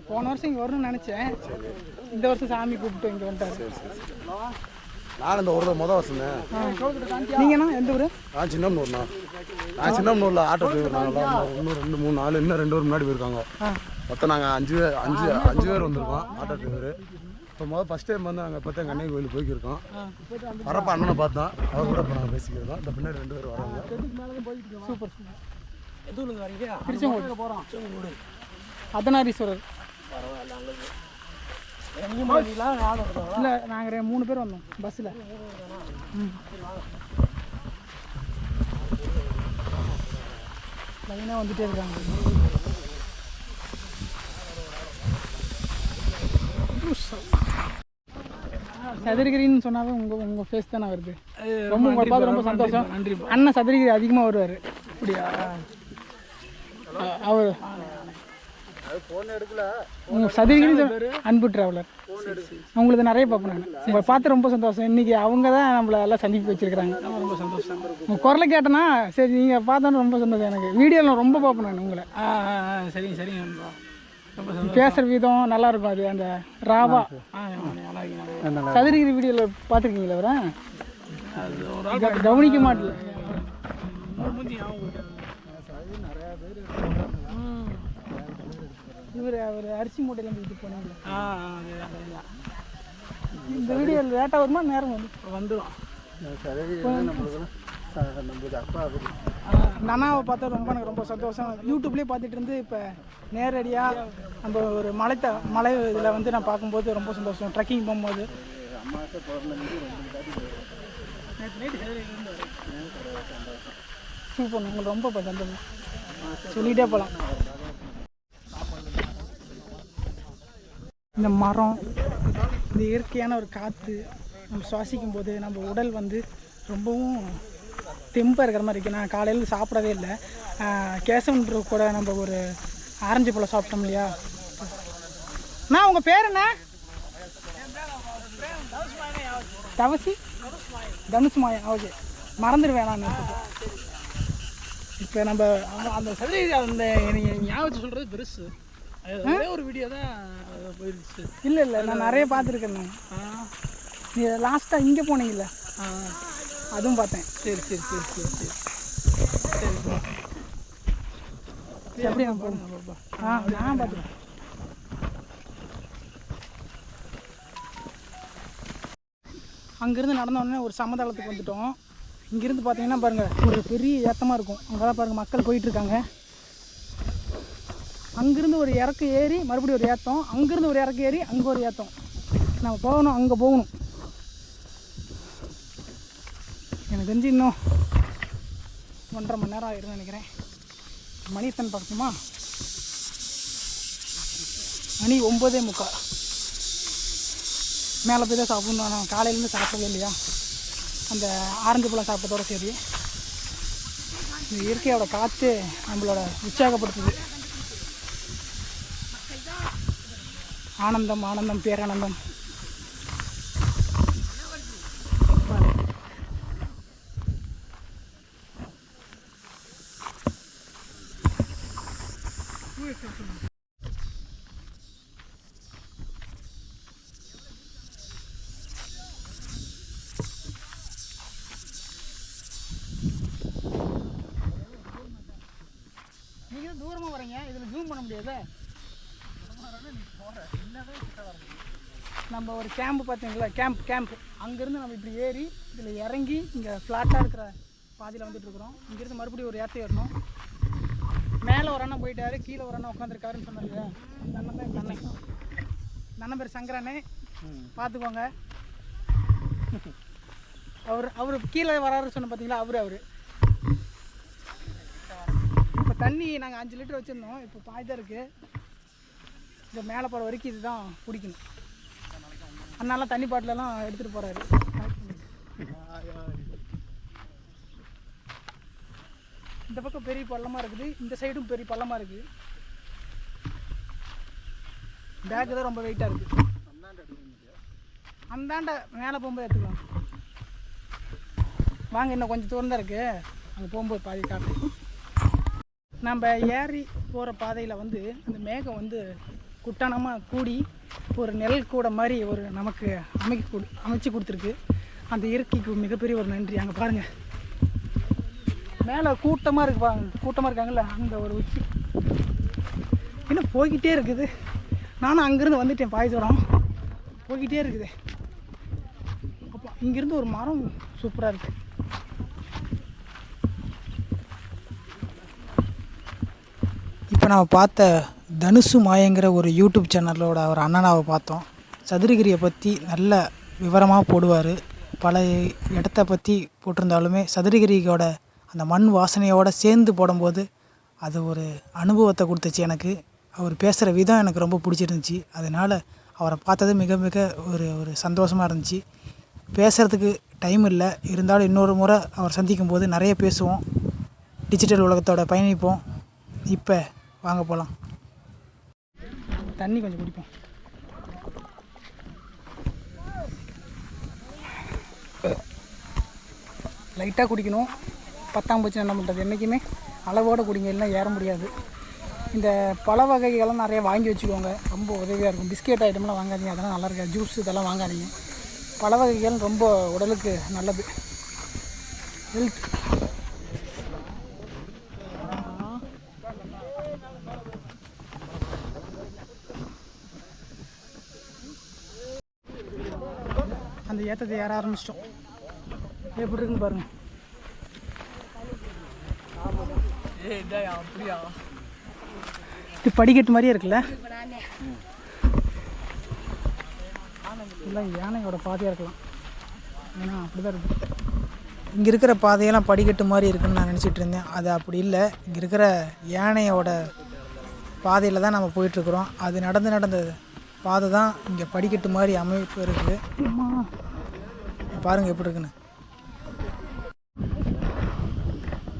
போன வருஷம் இங்கே வரணும்னு நினச்சேன். இந்த வருஷம் சாமி கூப்பிட்டு இங்கே வந்துட்டாரு. நான் இந்த ஒரு மொதல் வருஷம். நீங்கண்ணா எந்த ஊர்? நான் சின்னம்னூர்ண்ணா. நான் சின்னம்னூரில் ஆட்டோ டிரைவர். நாங்கள் இன்னும் 2-3 நாள் இன்னும் 2 பேர் முன்னாடி போயிருக்காங்க. மொத்தம் நாங்கள் 5 பேர் வந்திருக்கோம் ஆட்டோ டிரைவர். இப்போ ஃபஸ்ட் டைம் வந்து நாங்கள் இப்போ தான் கண்ணகி கோயிலுக்கு போய்க்கிருக்கோம். வரப்போ அண்ணனை பார்த்தோம், அவர் கூட இப்போ நாங்கள் பேசிக்கிருக்கோம். இந்த பின்னாடி 2 பேர் வராங்க. சூப்பர். எதுவும் வரீங்க? திருச்செங்கோடு போகிறோம். அர்த்தநாரீஸ்வரர். இல்லை, நாங்கள் 3 பேர் வந்தோம் பஸ்ஸில். லைனாக வந்துகிட்டே இருக்காங்க. சதுரகிரின்னு சொன்னாவே உங்கள் ஃபேஸ் தானே வருது. ரொம்ப உங்களை பார்த்து ரொம்ப சந்தோஷம். நன்றி. அண்ணன் சதுரகிரி அதிகமாக வருவார். அப்படியா? அவர் உங்கள் சதுரகிரி அன்பு ட்ராவலர். உங்களுக்கு நிறைய பார்ப்பேன் நான். உங்களை பார்த்து ரொம்ப சந்தோஷம். இன்றைக்கி அவங்க தான் நம்மளை எல்லாம் சந்திப்பு வச்சுருக்கிறாங்க. ரொம்ப சந்தோஷம். உங்கள் குரலை கேட்டேன்னா சரி, நீங்கள் பார்த்தோன்னு ரொம்ப சந்தோஷம். எனக்கு வீடியோவில் ரொம்ப பார்ப்பேன் நான் உங்களை. சரிங்க சரிங்க. பேசுகிற விதம் நல்லாயிருக்கும். அது அந்த ராவா சதுரகிரி வீடியோவில் பார்த்துருக்கீங்களா? அவரை கவனிக்க மாட்டல. அவர் அரிசி மூட்டையில் இது போனீங்களா? இந்த வீடியோவில் லேட்டாக வருமா நேரம் வந்துடும்? நனாவை பார்த்தா எனக்கு ரொம்ப சந்தோஷம். யூடியூப்லேயே பார்த்துட்டு இருந்து இப்போ நேரடியாக நம்ம ஒரு மலை இதில் வந்து நான் பார்க்கும்போது ரொம்ப சந்தோஷம். ட்ரெக்கிங் போகும்போது சூப்பர். உங்களுக்கு ரொம்ப சந்தோஷம். சொல்லிகிட்டே போகலாம். இந்த மரம், இந்த இயற்கையான ஒரு காற்று நம்ம சுவாசிக்கும் போது நம்ம உடல் வந்து ரொம்பவும் தெம்பாக இருக்கிற மாதிரி இருக்குது. நான் காலையில் சாப்பிடவே இல்லை. கேசவன் கூட நம்ம ஒரு ஆரஞ்சு பழம் சாப்பிட்டோம் இல்லையா? நான் உங்கள் பேர் என்ன? தனுஷ் மாயா. ஓகே, மறந்துடுவேன் நான். இப்போ நம்ம அந்த சதுரகிரி அந்த நீங்கள் ஞாபகத்தை சொல்கிறது பெருசு. ஒரு வீடியோ தான் போயிடுச்சு. இல்லை நான் நிறைய பார்த்துருக்கேன். நான் நீ லாஸ்ட்டாக இங்கே போனீங்கல்ல, அதுவும் பார்த்தேன். சரி சரி சரி சரி சரி சரி எப்படி நான் போகணும்? நான் பார்த்துருக்கேன். அங்கேருந்து நடந்தோடனே ஒரு சமதளத்துக்கு வந்துட்டோம். இங்கேருந்து பார்த்தீங்கன்னா பாருங்கள், ஒரு பெரிய ஏற்றமாக இருக்கும். அங்கே தான் பாருங்கள் மக்கள் போயிட்டுருக்காங்க. அங்கேருந்து ஒரு இறக்கு ஏறி மறுபடியும் ஒரு ஏற்றம், அங்கேருந்து ஒரு இறக்கு ஏறி அங்கே ஒரு ஏற்றம். நம்ம போகணும், அங்கே போகணும். எனக்கு தெரிஞ்சு இன்னும் 1.5 மணி நேரம் ஆயிருன்னு நினைக்கிறேன். மணி எத்தனை பார்க்கணுமா? மணி 9:45. மேலே போய் தான் சாப்பிட்ணும். நான் காலையிலேருந்து சாப்பிடவே இல்லையா, அந்த ஆரஞ்சு பழம் சாப்பிட்டதோட சரி. இந்த இயற்கையோட காற்று நம்மளோட உற்சாகப்படுத்துது. ஆனந்தம் ஆனந்தம் பேரானந்தம். நீங்கள் தூரமாக வரீங்க, இதில் ஜூம் பண்ண முடியாது. நம்ம ஒரு கேம்ப் பார்த்தீங்களா, கேம்ப் அங்கேருந்து நம்ம இப்படி ஏறி இதில் இறங்கி இங்கே ஃப்ளாட்டாக இருக்கிற பாதியில் வந்துட்டுருக்குறோம். இங்கேருந்து மறுபடியும் ஒரு ஏற்ற ஏறணும். மேலே ஒரு அண்ணன் போயிட்டாரு, கீழே ஒரு அண்ணன் உட்காந்துருக்காருன்னு சொன்னாங்க. அந்த அண்ணன் தான் இந்த அண்ணன். இந்த அண்ணன் பேர் சங்கரனே, பார்த்துக்கோங்க. அவர் கீழே வராரு சொன்ன பார்த்தீங்களா, அவர் இப்போ தண்ணி நாங்கள் 5 லிட்டர் வச்சுருந்தோம், இப்போ பாய் தான் இருக்குது. இந்த மேலே போகிற வரைக்கும் இதுதான் பிடிக்கணும். அதனால தண்ணி பாட்டிலெல்லாம் எடுத்துகிட்டு போகிறாரு. இந்த பக்கம் பெரிய பள்ளமாக இருக்குது, இந்த சைடும் பெரிய பள்ளமாக இருக்குது. பேக்கு தான் ரொம்ப வெயிட்டாக இருக்குது. அந்தாண்ட மேலே போகும்போது எடுத்துக்கலாம் வாங்க. இன்னும் கொஞ்சம் தூரம் தான் இருக்குது, அங்கே போகும்போது பாதி காட்டு. நம்ம ஏறி போகிற பாதையில் வந்து அந்த மேகம் வந்து குட்டானமாக கூடி ஒரு நெல் கூட மாதிரி ஒரு நமக்கு அமைச்சு கொடுத்துருக்கு. அந்த இயற்கைக்கு மிகப்பெரிய ஒரு நன்றி. அங்கே பாருங்கள், மேலே கூட்டமாக இருக்கு பாருங்க, கூட்டமாக இருக்காங்கல்ல, அந்த ஒரு உச்சி இன்னும் போய்கிட்டே இருக்குது. நானும் அங்கேருந்து வந்துட்டேன், பாய்ச்சோரம் போய்கிட்டே இருக்குது. அப்போ இங்கேருந்து ஒரு மரம் சூப்பராக இருக்குது. இப்போ நம்ம பார்த்த தனுசு மாயங்கிற ஒரு யூடியூப் சேனலோட ஒரு அண்ணனாவை பார்த்தோம். சதுரகிரியை பற்றி நல்ல விவரமாக போடுவார். பல இடத்த பற்றி போட்டிருந்தாலுமே சதுரகிரியோட அந்த மண் வாசனையோடு சேர்ந்து போடும்போது அது ஒரு அனுபவத்தை கொடுத்துச்சு எனக்கு. அவர் பேசுகிற விதம் எனக்கு ரொம்ப பிடிச்சிருந்துச்சி. அதனால் அவரை பார்த்தது மிக மிக ஒரு சந்தோஷமாக இருந்துச்சு. பேசுகிறதுக்கு டைம் இல்லை, இருந்தாலும் இன்னொரு முறை அவர் சந்திக்கும் போது நிறைய பேசுவோம், டிஜிட்டல் உலகத்தோட பயணிப்போம். இப்போ வாங்க போகலாம். தண்ணி கொஞ்சம் குடிப்போம். லைட்டாக குடிக்கணும், பத்தாம்பூச்சி என்ன பண்ணுறது. என்றைக்குமே அளவோடு குடிங்க, இல்லைன்னா ஏற முடியாது. இந்த பழ வகைகள்லாம் நிறைய வாங்கி வச்சுக்கோங்க, ரொம்ப உதவியாக இருக்கும். பிஸ்கெட் ஐட்டம்லாம் வாங்காதீங்க, அதெல்லாம் நல்லா இருக்காது. ஜூஸ் இதெல்லாம் வாங்காதீங்க. பழ வகைகள் ரொம்ப உடலுக்கு நல்லது, ஹெல்த். அந்த ஏற்றத்தை ஏற ஆரம்பிச்சிட்டோம். எப்படி இருக்குன்னு பாருங்க. இது படிக்கட்டு மாதிரியே இருக்குல்ல, இல்லை யானையோட பாதையாக இருக்கலாம். ஏன்னா அப்படி தான் இருக்குது. இங்கே இருக்கிற பாதையெல்லாம் படிக்கட்டு மாதிரி இருக்குதுன்னு நான் நினச்சிட்டு இருந்தேன். அது அப்படி இல்லை, இங்கே இருக்கிற யானையோட பாதையில் தான் நம்ம போயிட்டுருக்குறோம். அது நடந்த பாதை தான் இங்கே படிக்கட்டு மாதிரி அமைப்பு இருக்குது. பாருங்கள் எப்படி இருக்குன்னு.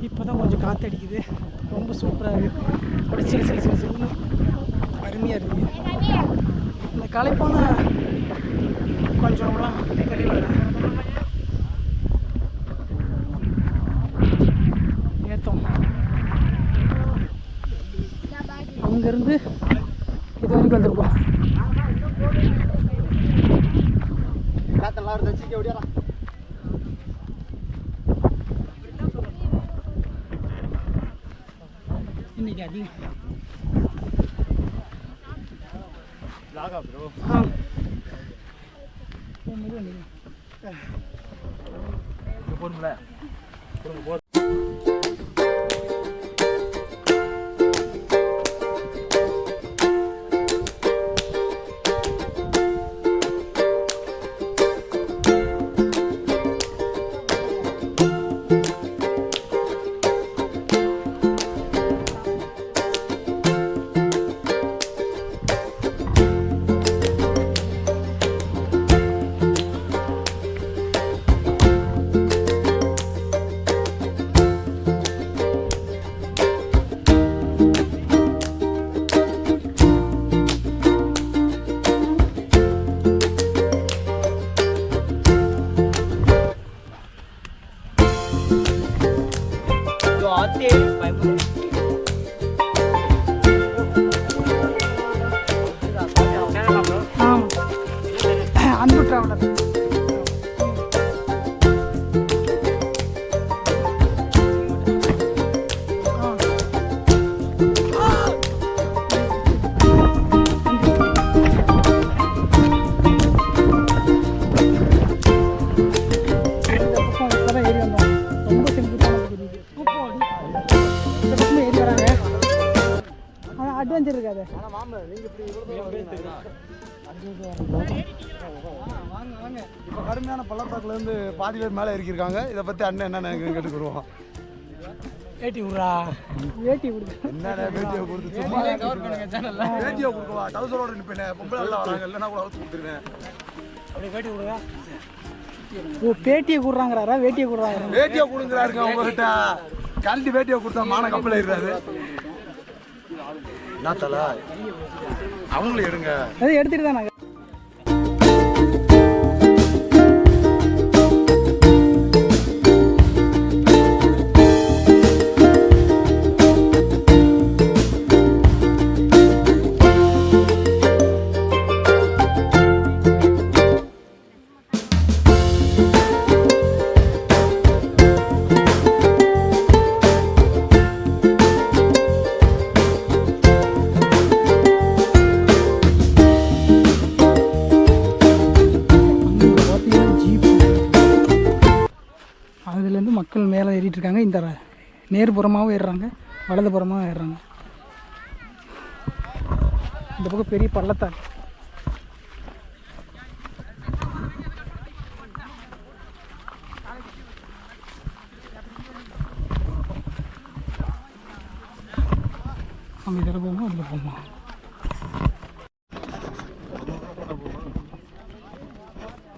இப்போ தான் கொஞ்சம் காற்றடிக்குது, ரொம்ப சூப்பராக இருக்குது. அப்படி சில அருமையாக இருக்குது. இந்த களைப்பான கொஞ்சம்லாம் தெரியல. ஏத்தம் அங்கேருந்து இது வரைக்கும் வந்திருக்கோம். இன்னைக்கு அதிகம் போடுங்களேன். அட்வென்ச்சர் இருக்காது. இப்போ கடுமையான பள்ளத்தாக்குலேருந்து பாதி பேர் மேலே இறக்கியிருக்காங்க. இதை பற்றி அண்ணன் என்னென்ன கேட்டுக்குருவோம். வேட்டி விட்றா, வேட்டி கொடுத்து என்னென்ன வேட்டியை கொடுத்து சும்மா வேட்டியை கொடுக்குவா. டவுசரோட நிற்பேன், பொம்பளை எல்லாம் வராங்க, இல்லைன்னா கூட அவுத்து கொடுத்துருவேன். அப்படியே வேட்டி விடுவா. ஓ பேட்டியை கொடுறாங்கிறாரா, வேட்டியை கொடுறாங்க. வேட்டியை கொடுக்குறாருங்க உங்ககிட்ட. கழட்டி வேட்டியை கொடுத்தா மான கப்பல் ஏறாரு. என்ன தலை அவங்களும் எடுங்க. அது எடுத்துட்டு தான் நாங்கள் அதுலேருந்து மக்கள் மேலே ஏறிட்டு இருக்காங்க. இந்த நேர்புறமாகவும் ஏறுறாங்க, வலதுபுறமாகவும் ஏறுறாங்க. இந்த பக்கம் பெரிய பள்ளத்தாக்கு. நம்ம இதில் போகுமா, அதில் போகுமா?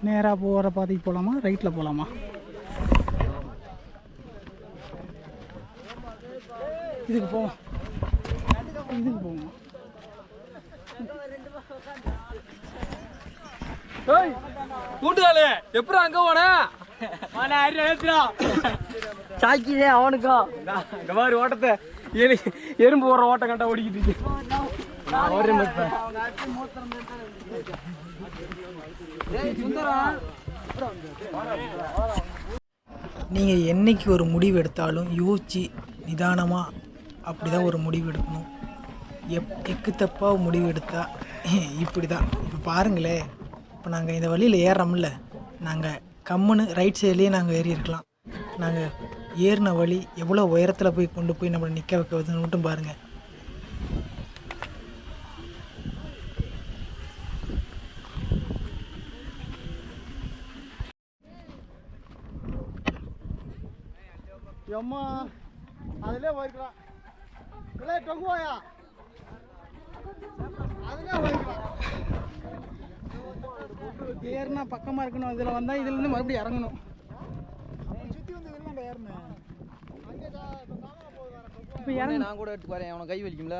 நேராக போகிற பாதைக்கு போகலாமா, ரைட்டில் போகலாமா? இதுக்கு போவோம், இதுக்கு போவோம். கூட்டுகாலு எப்படி அங்க போன சாக்கிதே அவனுக்கா இந்த மாதிரி ஓட்டத்தை எறும்பு போற ஓட்டம் கண்டா ஓடிக்கிட்டு நீங்கள் என்னைக்கு ஒரு முடிவு எடுத்தாலும் யோசிச்சு நிதானமாக அப்படி தான் ஒரு முடிவு எடுக்கணும். எக்கு தப்பாக முடிவு எடுத்தால் இப்படி தான். இப்போ பாருங்களேன், இப்போ நாங்கள் இந்த வழியில் ஏறுறோம்ல, நாங்கள் கம்முன்னு ரைட் சைட்லேயே நாங்கள் ஏறி இருக்கலாம். நாங்கள் ஏறின வழி எவ்வளோ உயரத்தில் போய் கொண்டு போய் நம்மளை நிற்க வைக்கிறதுன்னு மட்டும் பாருங்கள். அம்மா அதிலே போயிருக்கலாம். இல்லை டொங்குவாயா அதிலே போயிருக்கலாம். ஏறுனா பக்கமாக இருக்கணும். இதில் வந்தால் இதுலேருந்து மறுபடியும் இறங்கணும். சுற்றி வந்து வெளில ஏறினேன். இப்போ இறங்க நான் கூட எடுத்து பாரு, அவனை கை வலிக்கும்ல.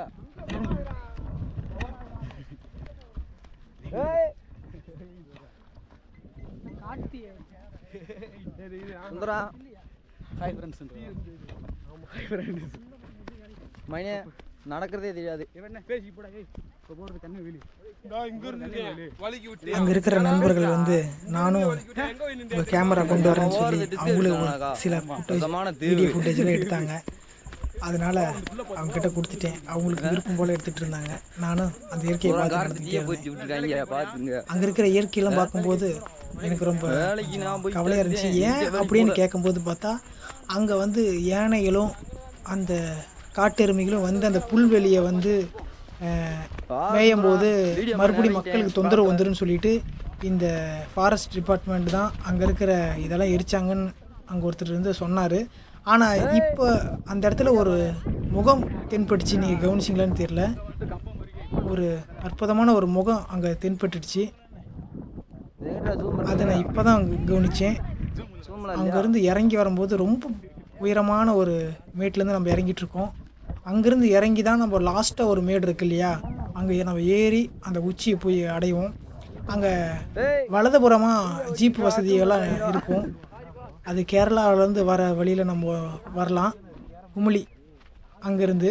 Karthi Sundara hi friends. மைனே நடக்கிறதே தெரியாது. அங்கே இருக்கிற நண்பர்கள் வந்து நானும் ஒரு கேமரா கொண்டு வரேன்னு சொல்லி அவங்களுக்கு ஒரு சில வீடியோ ஃபுட்டேஜெல்லாம் எடுத்தாங்க. அதனால் அவங்ககிட்ட கொடுத்துட்டேன். அவங்களுக்கு விருப்பம் போல் எடுத்துகிட்டு இருந்தாங்க. நானும் அந்த இயற்கையை பார்த்து நடந்துக்கிட்டே அங்கே இருக்கிற இயற்கையெல்லாம் பார்க்கும்போது எனக்கு ரொம்ப கவலையாக இருந்துச்சு. ஏன் அப்படின்னு கேட்கும்போது பார்த்தா அங்கே வந்து யானைகளும் அந்த காட்டெருமைகளும் வந்து அந்த புல்வெளியை வந்து மேயும் போது மறுபடியும் மக்களுக்கு தொந்தரவு வந்துடும் சொல்லிட்டு இந்த ஃபாரஸ்ட் டிபார்ட்மெண்ட் தான் அங்கே இருக்கிற இதெல்லாம் எரிச்சாங்கன்னு அங்கே ஒருத்தர் வந்து சொன்னார். ஆனால் இப்போ அந்த இடத்துல ஒரு முகம் தென்பட்டுச்சு. நீங்கள் கவனிச்சிங்களான்னு தெரியல, ஒரு அற்புதமான ஒரு முகம் அங்கே தென்பட்டுடுச்சு. அதை நான் இப்போ தான் கவனித்தேன். அங்கேருந்து இறங்கி வரும்போது ரொம்ப உயரமான ஒரு மேட்லேருந்து நம்ம இறங்கிட்டுருக்கோம். அங்கேருந்து இறங்கி தான் நம்ம லாஸ்ட்டாக ஒரு மேடு இருக்கு இல்லையா, அங்கே நம்ம ஏறி அந்த உச்சியை போய் அடைவோம். அங்கே வலதுபுறமாக ஜீப் வசதியெல்லாம் இருக்கும். அது கேரளாவிலேருந்து வர வழியில் நம்ம வரலாம், குமுளி அங்கேருந்து.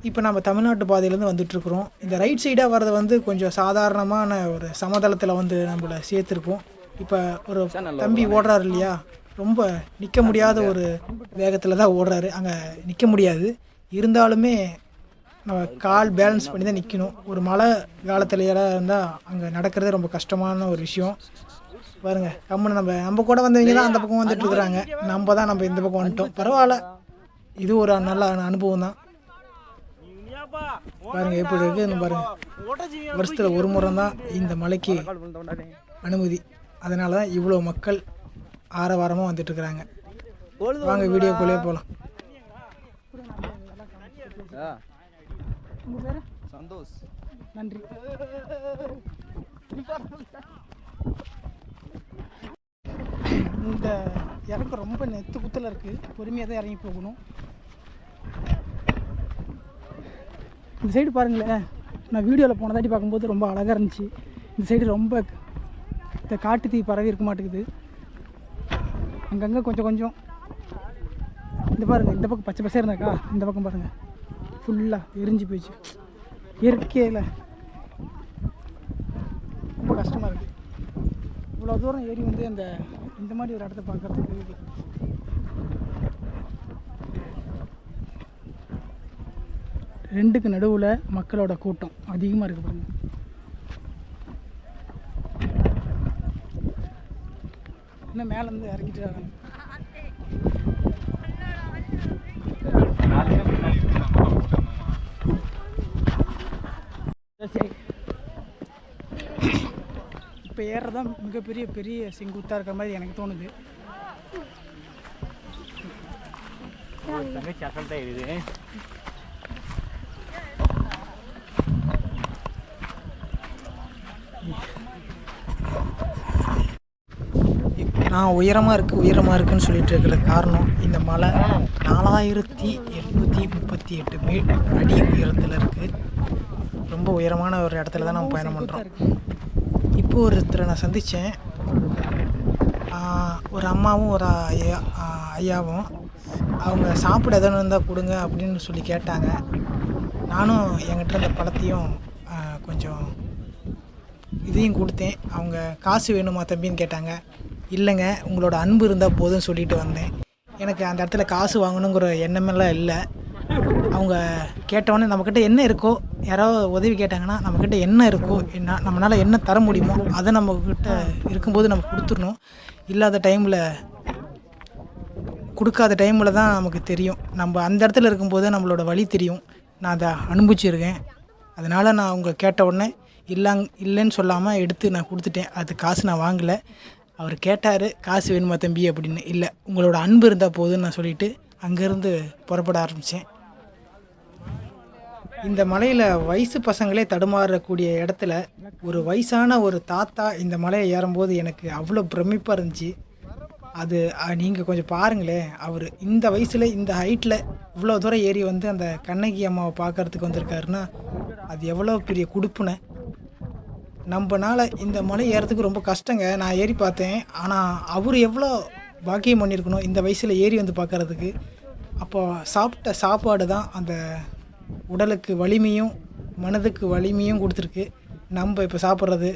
இப்போ நம்ம தமிழ்நாட்டு பாதையிலேருந்து வந்துட்டுருக்குறோம். இந்த ரைட் சைடாக வர்றது வந்து கொஞ்சம் சாதாரணமான ஒரு சமதளத்தில் வந்து நம்மளை சேர்த்துருக்கோம். இப்போ ஒரு தம்பி ஓடுறாரு இல்லையா, ரொம்ப நிற்க முடியாத ஒரு வேகத்தில் தான் ஓடுறாரு. அங்கே நிற்க முடியாது, இருந்தாலுமே நம்ம கால் பேலன்ஸ் பண்ணி தான் நிற்கணும். ஒரு மழை காலத்துலையெல்லாம் இருந்தால் அங்கே நடக்கிறதே ரொம்ப கஷ்டமான ஒரு விஷயம். பாருங்கள், கம்முன்னு நம்ம கூட வந்தவங்க தான் அந்த பக்கம் வந்துட்டுருக்குறாங்க, நம்ம தான் நம்ம இந்த பக்கம் வந்துட்டோம். பரவாயில்ல, இது ஒரு நல்ல அனுபவம் தான். பாருங்கள் எப்படி இருக்குன்னு பாருங்கள். வருஷத்தில் ஒரு முறை தான் இந்த மலைக்கு அனுமதி. அதனால தான் இவ்வளோ மக்கள் ஆரவாரமாக வந்துட்டுருக்குறாங்க. வாங்க வீடியோக்குள்ளே போகலாம். உங்கள் பேர்? சந்தோஷ். நன்றி. இந்த இறக்கம் ரொம்ப நெத்து குத்தில் இருக்குது. பொறுமையாக தான் இறங்கி போகணும். இந்த சைடு பாருங்களேன், நான் வீடியோவில் போன தாட்டி பார்க்கும்போது ரொம்ப அழகாக இருந்துச்சு. இந்த சைடு ரொம்ப இந்த காட்டு தீ பரவி இருக்க மாட்டேங்குது. அங்கங்கே கொஞ்சம் கொஞ்சம் இந்த பாருங்கள், இந்த பக்கம் பச்சை பசை இருந்தாக்கா, இந்த பக்கம் பாருங்கள் ஃபுல்லாக எரிஞ்சு போயிடுச்சு. இயற்கையில் ரொம்ப கஷ்டமாக இருக்குது. இவ்வளோ தூரம் ஏறி வந்து இந்த மாதிரி ஒரு இடத்த பார்க்குறதுக்கு ரெண்டுக்கு நடுவில் மக்களோட கூட்டம் அதிகமாக இருக்குது பாருங்க. இன்னும் மேலேருந்து இறங்கிட்டு வராங்க. இப்போ ஏறதான் பெரிய செங்குத்தாக இருக்கிற மாதிரி எனக்கு தோணுது. நான் உயரமாக இருக்குன்னு சொல்லிட்டு இருக்கிற காரணம், இந்த மலை 4838 அடி உயரத்தில் இருக்குது. ரொம்ப உயரமான ஒரு இடத்துல தான் நம்ம பயணம் பண்ணுறோம். இப்போ ஒருத்தரை நான் சந்தித்தேன். ஒரு அம்மாவும் ஒரு ஐயாவும். அவங்க சாப்பிட எதனா இருந்தால் கொடுங்க அப்படின்னு சொல்லி கேட்டாங்க. நானும் என்கிட்ட இருந்த பழத்தையும் கொஞ்சம் இதையும் கொடுத்தேன். அவங்க காசு வேணுமா தம்பின்னு கேட்டாங்க. இல்லைங்க, உங்களோட அன்பு இருந்தால் போதும்னு சொல்லிட்டு வந்தேன். எனக்கு அந்த இடத்துல காசு வாங்கணுங்கிற எண்ணமெல்லாம் இல்லை. அவங்க கேட்டவொடனே நம்மக்கிட்ட என்ன இருக்கோ, யாராவது உதவி கேட்டாங்கன்னா நம்மக்கிட்ட என்ன இருக்கோ, என்ன நம்மளால் என்ன தர முடியுமோ அதை நம்மக்கிட்ட இருக்கும்போது நம்ம கொடுத்துடணும். இல்லாத டைமில், கொடுக்காத டைமில் தான் நமக்கு தெரியும். நம்ம அந்த இடத்துல இருக்கும்போது நம்மளோட வழி தெரியும். நான் அதை அனுபவிச்சிருக்கேன். அதனால் நான் அவங்க கேட்ட உடனே இல்லைன்னு சொல்லாமல் எடுத்து நான் கொடுத்துட்டேன். அது காசு நான் வாங்கலை. அவர் கேட்டார், காசு வேணுமா தம்பி அப்படின்னு. இல்லை, உங்களோட அன்பு இருந்தால் போதுன்னு நான் சொல்லிவிட்டு அங்கேருந்து புறப்பட ஆரம்பித்தேன். இந்த மலையில் வயசு பசங்களே தடுமாறக்கூடிய இடத்துல ஒரு வயசான ஒரு தாத்தா இந்த மலையை ஏறும்போது எனக்கு அவ்வளோ பிரமிப்பாக இருந்துச்சு. அது நீங்கள் கொஞ்சம் பாருங்களேன். அவர் இந்த வயசில் இந்த ஹைட்டில் இவ்வளோ தூரம் ஏறி வந்து அந்த கண்ணகி அம்மாவை பார்க்குறதுக்கு வந்திருக்காருன்னா அது எவ்வளோ பெரிய கொடுப்புனை. நம்மனால இந்த மலை ஏறதுக்கு ரொம்ப கஷ்டங்க. நான் ஏறி பார்த்தேன். ஆனால் அவர் எவ்வளோ பாக்கியம் பண்ணியிருக்கணும் இந்த வயசில் ஏறி வந்து பார்க்குறதுக்கு. அப்போ சாப்பிட்ட சாப்பாடு தான் அந்த உடலுக்கு வலிமையும் மனதுக்கு வலிமையும் கொடுத்துருக்கு. நம்ம இப்போ சாப்பிட்றது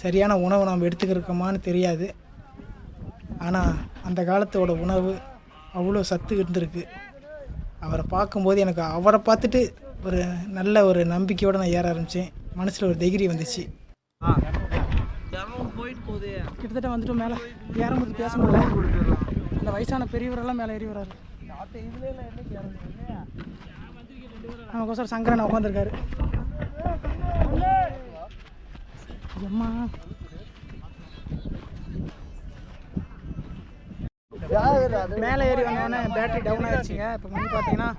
சரியான உணவு நம்ம எடுத்துக்கிறோமான்னு தெரியாது. ஆனால் அந்த காலத்தோட உணவு அவ்வளோ சத்து இருந்திருக்கு. அவரை பார்க்கும்போது எனக்கு அவரை பார்த்துட்டு ஒரு நல்ல ஒரு நம்பிக்கையோடு நான் ஏற ஆரம்பித்தேன். மனசில் ஒரு தைரியம் வந்துச்சு. கிட்டத்தட்ட வந்துட்டோம். மேலே ஏறும்போது பேச முடியல. அந்த வயசான பெரியவரெல்லாம் மேலே ஏறி வர்றாரு. நமக்கோசரம் சங்கரன் உட்காந்துருக்காரு. அம்மா மேலே ஏறி வந்தோடனே பேட்டரி டவுன் ஆகிடுச்சிங்க. இப்போ மணி பார்த்தீங்கன்னா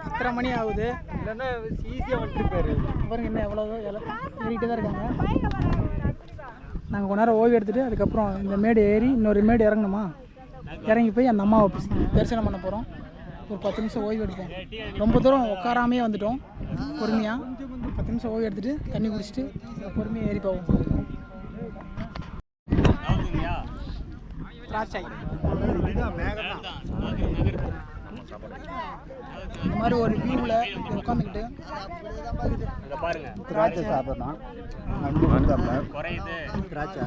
10:30 மணி ஆகுது. இல்லைன்னா ஈஸியாக வந்துருப்பாரு. பாருங்க இன்னும் எவ்வளோ ஏறிக்கிட்டே தான் இருக்காங்க. நாங்கள் கொஞ்ச நேரம் ஓய்வு எடுத்துகிட்டு அதுக்கப்புறம் இந்த மேடு ஏறி இன்னொரு மேடு இறங்கணுமா, இறங்கி போய் அந்த அம்மாவை தரிசனம் பண்ண போகிறோம். ஒரு 10 நிமிஷம் ஓய்வு எடுப்போம். ரொம்ப தூரம் உட்காராமே வந்துட்டோம். பொறுமையாக 10 நிமிஷம் ஓய்வு எடுத்துகிட்டு தண்ணி குடிச்சிட்டு பொறுமையாக ஏறி போவோம். திராட்சை இந்த மாதிரி ஒரு வியூவில் உட்காந்துக்கிட்டு திராட்சை சாப்பிட்லாம். திராட்சை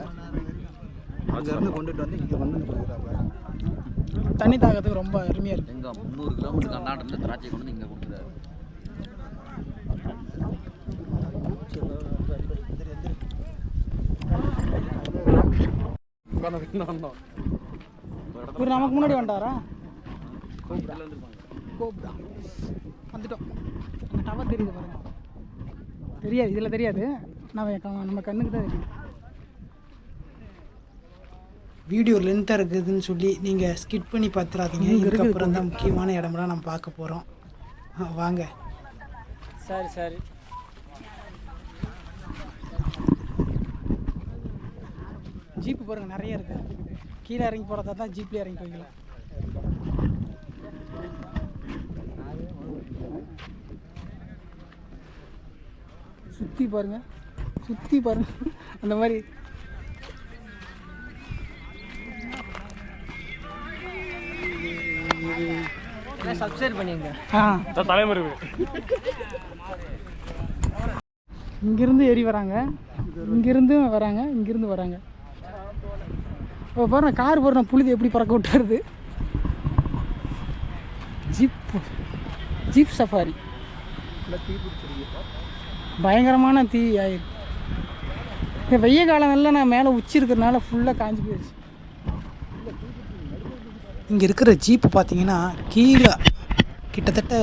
அங்கேருந்து கொண்டுட்டு வந்து இங்கே கொண்டு வந்து கொடுக்குறாங்க. தண்ணி தாக்கிறதுக்கு ரொம்ப அருமையாக இருக்குது. எங்கே 300 கிலோமீட்டர் கர்நாடகத்தில் திராட்சை கொண்டு வந்து இங்கே கொடுக்குறாரு. இவர் நமக்கு முன்னாடி வந்துட்டாரா? கோப்ரா வந்துட்டோம். டவர் தெரியுது பாருங்க. தெரியாது, இதில் தெரியாது, நம்ம கண்ணுக்கு தான் தெரியும். வீடியோ லென்த்தாக இருக்குதுன்னு சொல்லி நீங்கள் ஸ்கிப் பண்ணி பார்த்துடாதீங்க. இதுக்கப்புறம் தான் முக்கியமான இடமெல்லாம் நம்ம பார்க்க போகிறோம். வாங்க. சரி. ஜீப்பு பாருங்கள் நிறைய இருக்குது. கீழே இறங்கி போகிறதா தான் ஜீப்லேயே இறங்கி போய்க்கலாம். சுற்றி பாருங்கள் அந்த மாதிரி. சப்ஸ்கிரைப் பண்ணிங்க. தலைமுறை இங்கேருந்து ஏறி வராங்க, இங்கேருந்து வராங்க. இப்போ பாருங்க, கார் போடுற புழுதி எப்படி பறக்க விட்டுருது. ஜீப் சஃபாரி பயங்கரமான தீ ஆயிருக்கு. இந்த வெய்ய காலங்களில் நான் மேலே உச்சி இருக்கிறதுனால ஃபுல்லாக காஞ்சி போயிடுச்சு. இங்கே இருக்கிற ஜீப்பு பார்த்தீங்கன்னா கீழே கிட்டத்தட்ட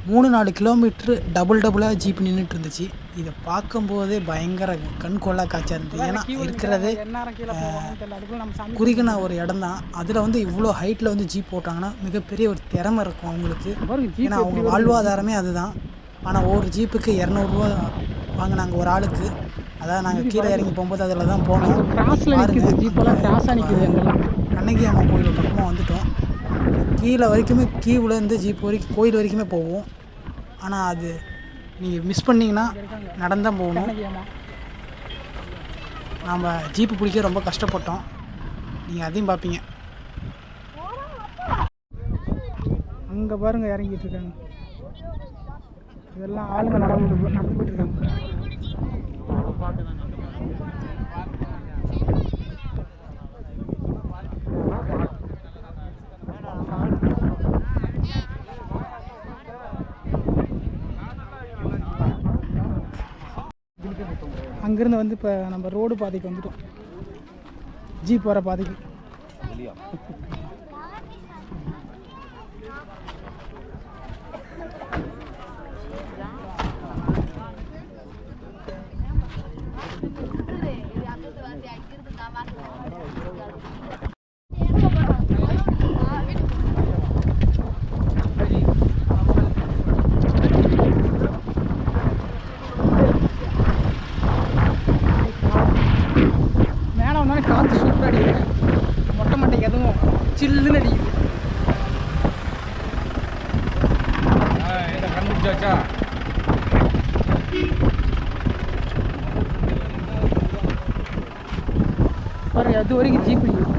3-4 கிலோமீட்ரு டபுளாக ஜீப் நின்றுட்டு இருந்துச்சு. இதை பார்க்கும்போதே பயங்கர கண்கொள்ளா காட்சியாக இருந்தது. ஏன்னா இருக்கிறதே குறுகின ஒரு இடம் தான். அதில் வந்து இவ்வளோ ஹைட்டில் வந்து ஜீப் போட்டாங்கன்னா மிகப்பெரிய ஒரு திறமை இருக்கும் அவங்களுக்கு. ஏன்னா அவங்க வாழ்வாதாரமே அதுதான். ஆனால் ஒரு ஜீப்புக்கு 200 ரூபா வாங்கினாங்க ஒரு ஆளுக்கு. அதான் நாங்கள் கீழே இறங்கி போகும்போது அதில் தான் போனோம். கண்ணகி அம்மா கோயில் பக்கமாக வந்துட்டோம். கீழே வரைக்குமே கீவுலேருந்து ஜீப் வரைக்கும் கோயில் வரைக்குமே போவோம். ஆனால் அது நீங்கள் மிஸ் பண்ணிங்கன்னா நடந்தான் போகணும். நாம் ஜீப்பு பிடிக்க ரொம்ப கஷ்டப்பட்டோம். நீங்கள் அதையும் பார்ப்பீங்க. அங்கே பாருங்கள் இறங்கிட்டு இருக்காங்க. இதெல்லாம் ஆளுங்க நடந்துட்டு இருக்காங்க. அங்கேருந்து வந்து இப்போ நம்ம ரோடு பாதைக்கு வந்துட்டோம். ஜீப் வர பாதைக்கு. காற்று சூப்பராக அடிக்குது. மொட்டை மட்டைக்கு எதுவும் சில்லுன்னு அடிக்குது. கண்டுபிடிச்சாச்சா? பாருங்க, அது வரைக்கும் ஜீப் அடிக்குது.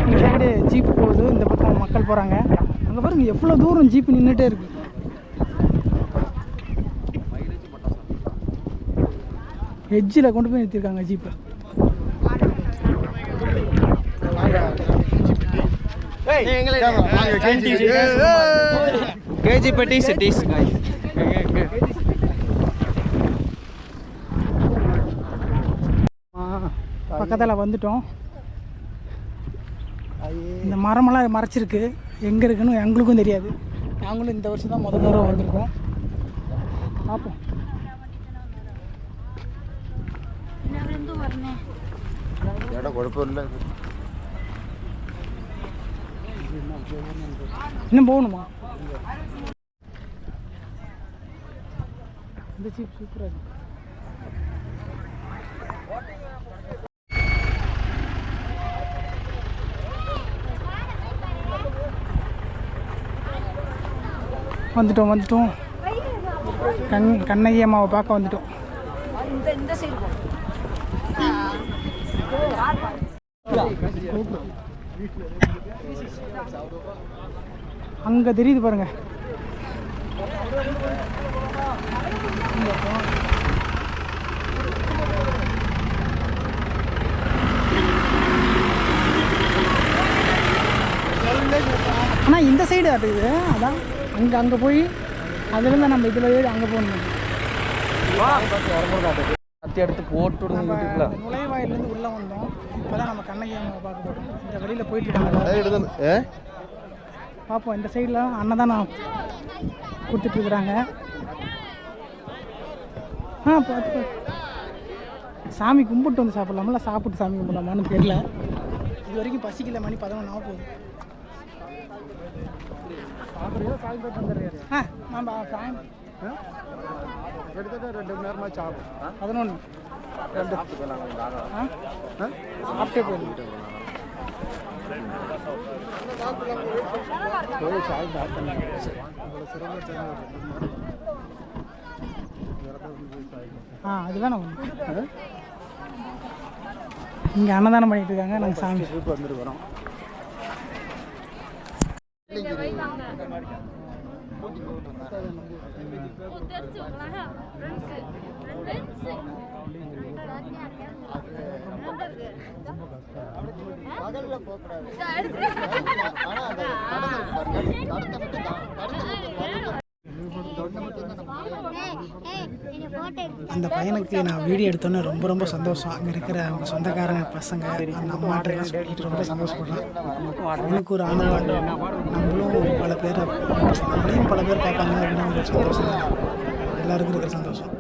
இந்த சைடு ஜீப்பு போகுது, இந்த பக்கம் மக்கள் போகிறாங்க. அங்கே பாருங்க எவ்வளோ தூரம் ஜீப்பு நின்றுட்டே இருக்குது. எட்ஜில் கொண்டு போய் நிறுத்திருக்காங்க ஜீப்பை. பக்கத்தில் வந்துட்டோம். இந்த மரமெல்லாம் மறைச்சிருக்கு, எங்கே இருக்குன்னு எங்களுக்கும் தெரியாது. நாங்களும் இந்த வருஷம் தான் முதல் தடவை வந்திருக்கோம். பார்ப்போம். இன்னும் போகணுமா? இந்த ஜீப் சூப்பராக இருக்கு. வந்துட்டோம். கண்ணகி அம்மாவை பார்க்க வந்துட்டோம். அங்கே தெரியுது பாருங்க. ஆனால் இந்த சைடு இருக்குது. அதான் அங்கே போய் அதுலேருந்து நம்ம இதில் ஏறி அங்கே போகணும். எடுத்து போட்டு நுழைவாயிலேருந்து உள்ளே வந்தோம். இப்போ தான் நம்ம கண்ணகி அம்மாவை பார்க்க போகிறோம். இந்த வழியில் போயிட்டு இருக்காங்க. பார்ப்போம். இந்த சைடில் அன்னதானம் கொடுத்துட்ருக்குறாங்க. பார்த்து சாமி கும்பிட்டு வந்து சாப்பிட்லாமல, சாப்பிட்டு சாமி கும்பிடலாமான்னு தெரியல. இது வரைக்கும் பசிக்கல. மணி 11 ஆக போகுது. நம்ம கிட்டத்தட்ட 2 மணி நேரமாக சாப்பிடும் 11 சாப்பிட்டே போயிருக்கு. அதுதான் நான் இங்கே அன்னதானம் பண்ணிட்டு இருக்காங்க. நாங்கள் சாமி வந்துட்டு வரோம். அந்த பையனுக்கு நான் வீடியோ எடுத்தோன்னே ரொம்ப ரொம்ப சந்தோஷம். அங்கே இருக்கிற அவங்க சொந்தக்காரங்க பசங்க அந்த அம்மாட்டெல்லாம் சொல்லிட்டு ரொம்ப சந்தோஷப்படுறேன். அவனுக்கு ஒரு ஆனந்தம். நம்மளையும் பல பேர் பார்ப்பாங்க அப்படின்னு ஒரு சந்தோஷம். எல்லாருக்கும் இருக்கிற சந்தோஷம்.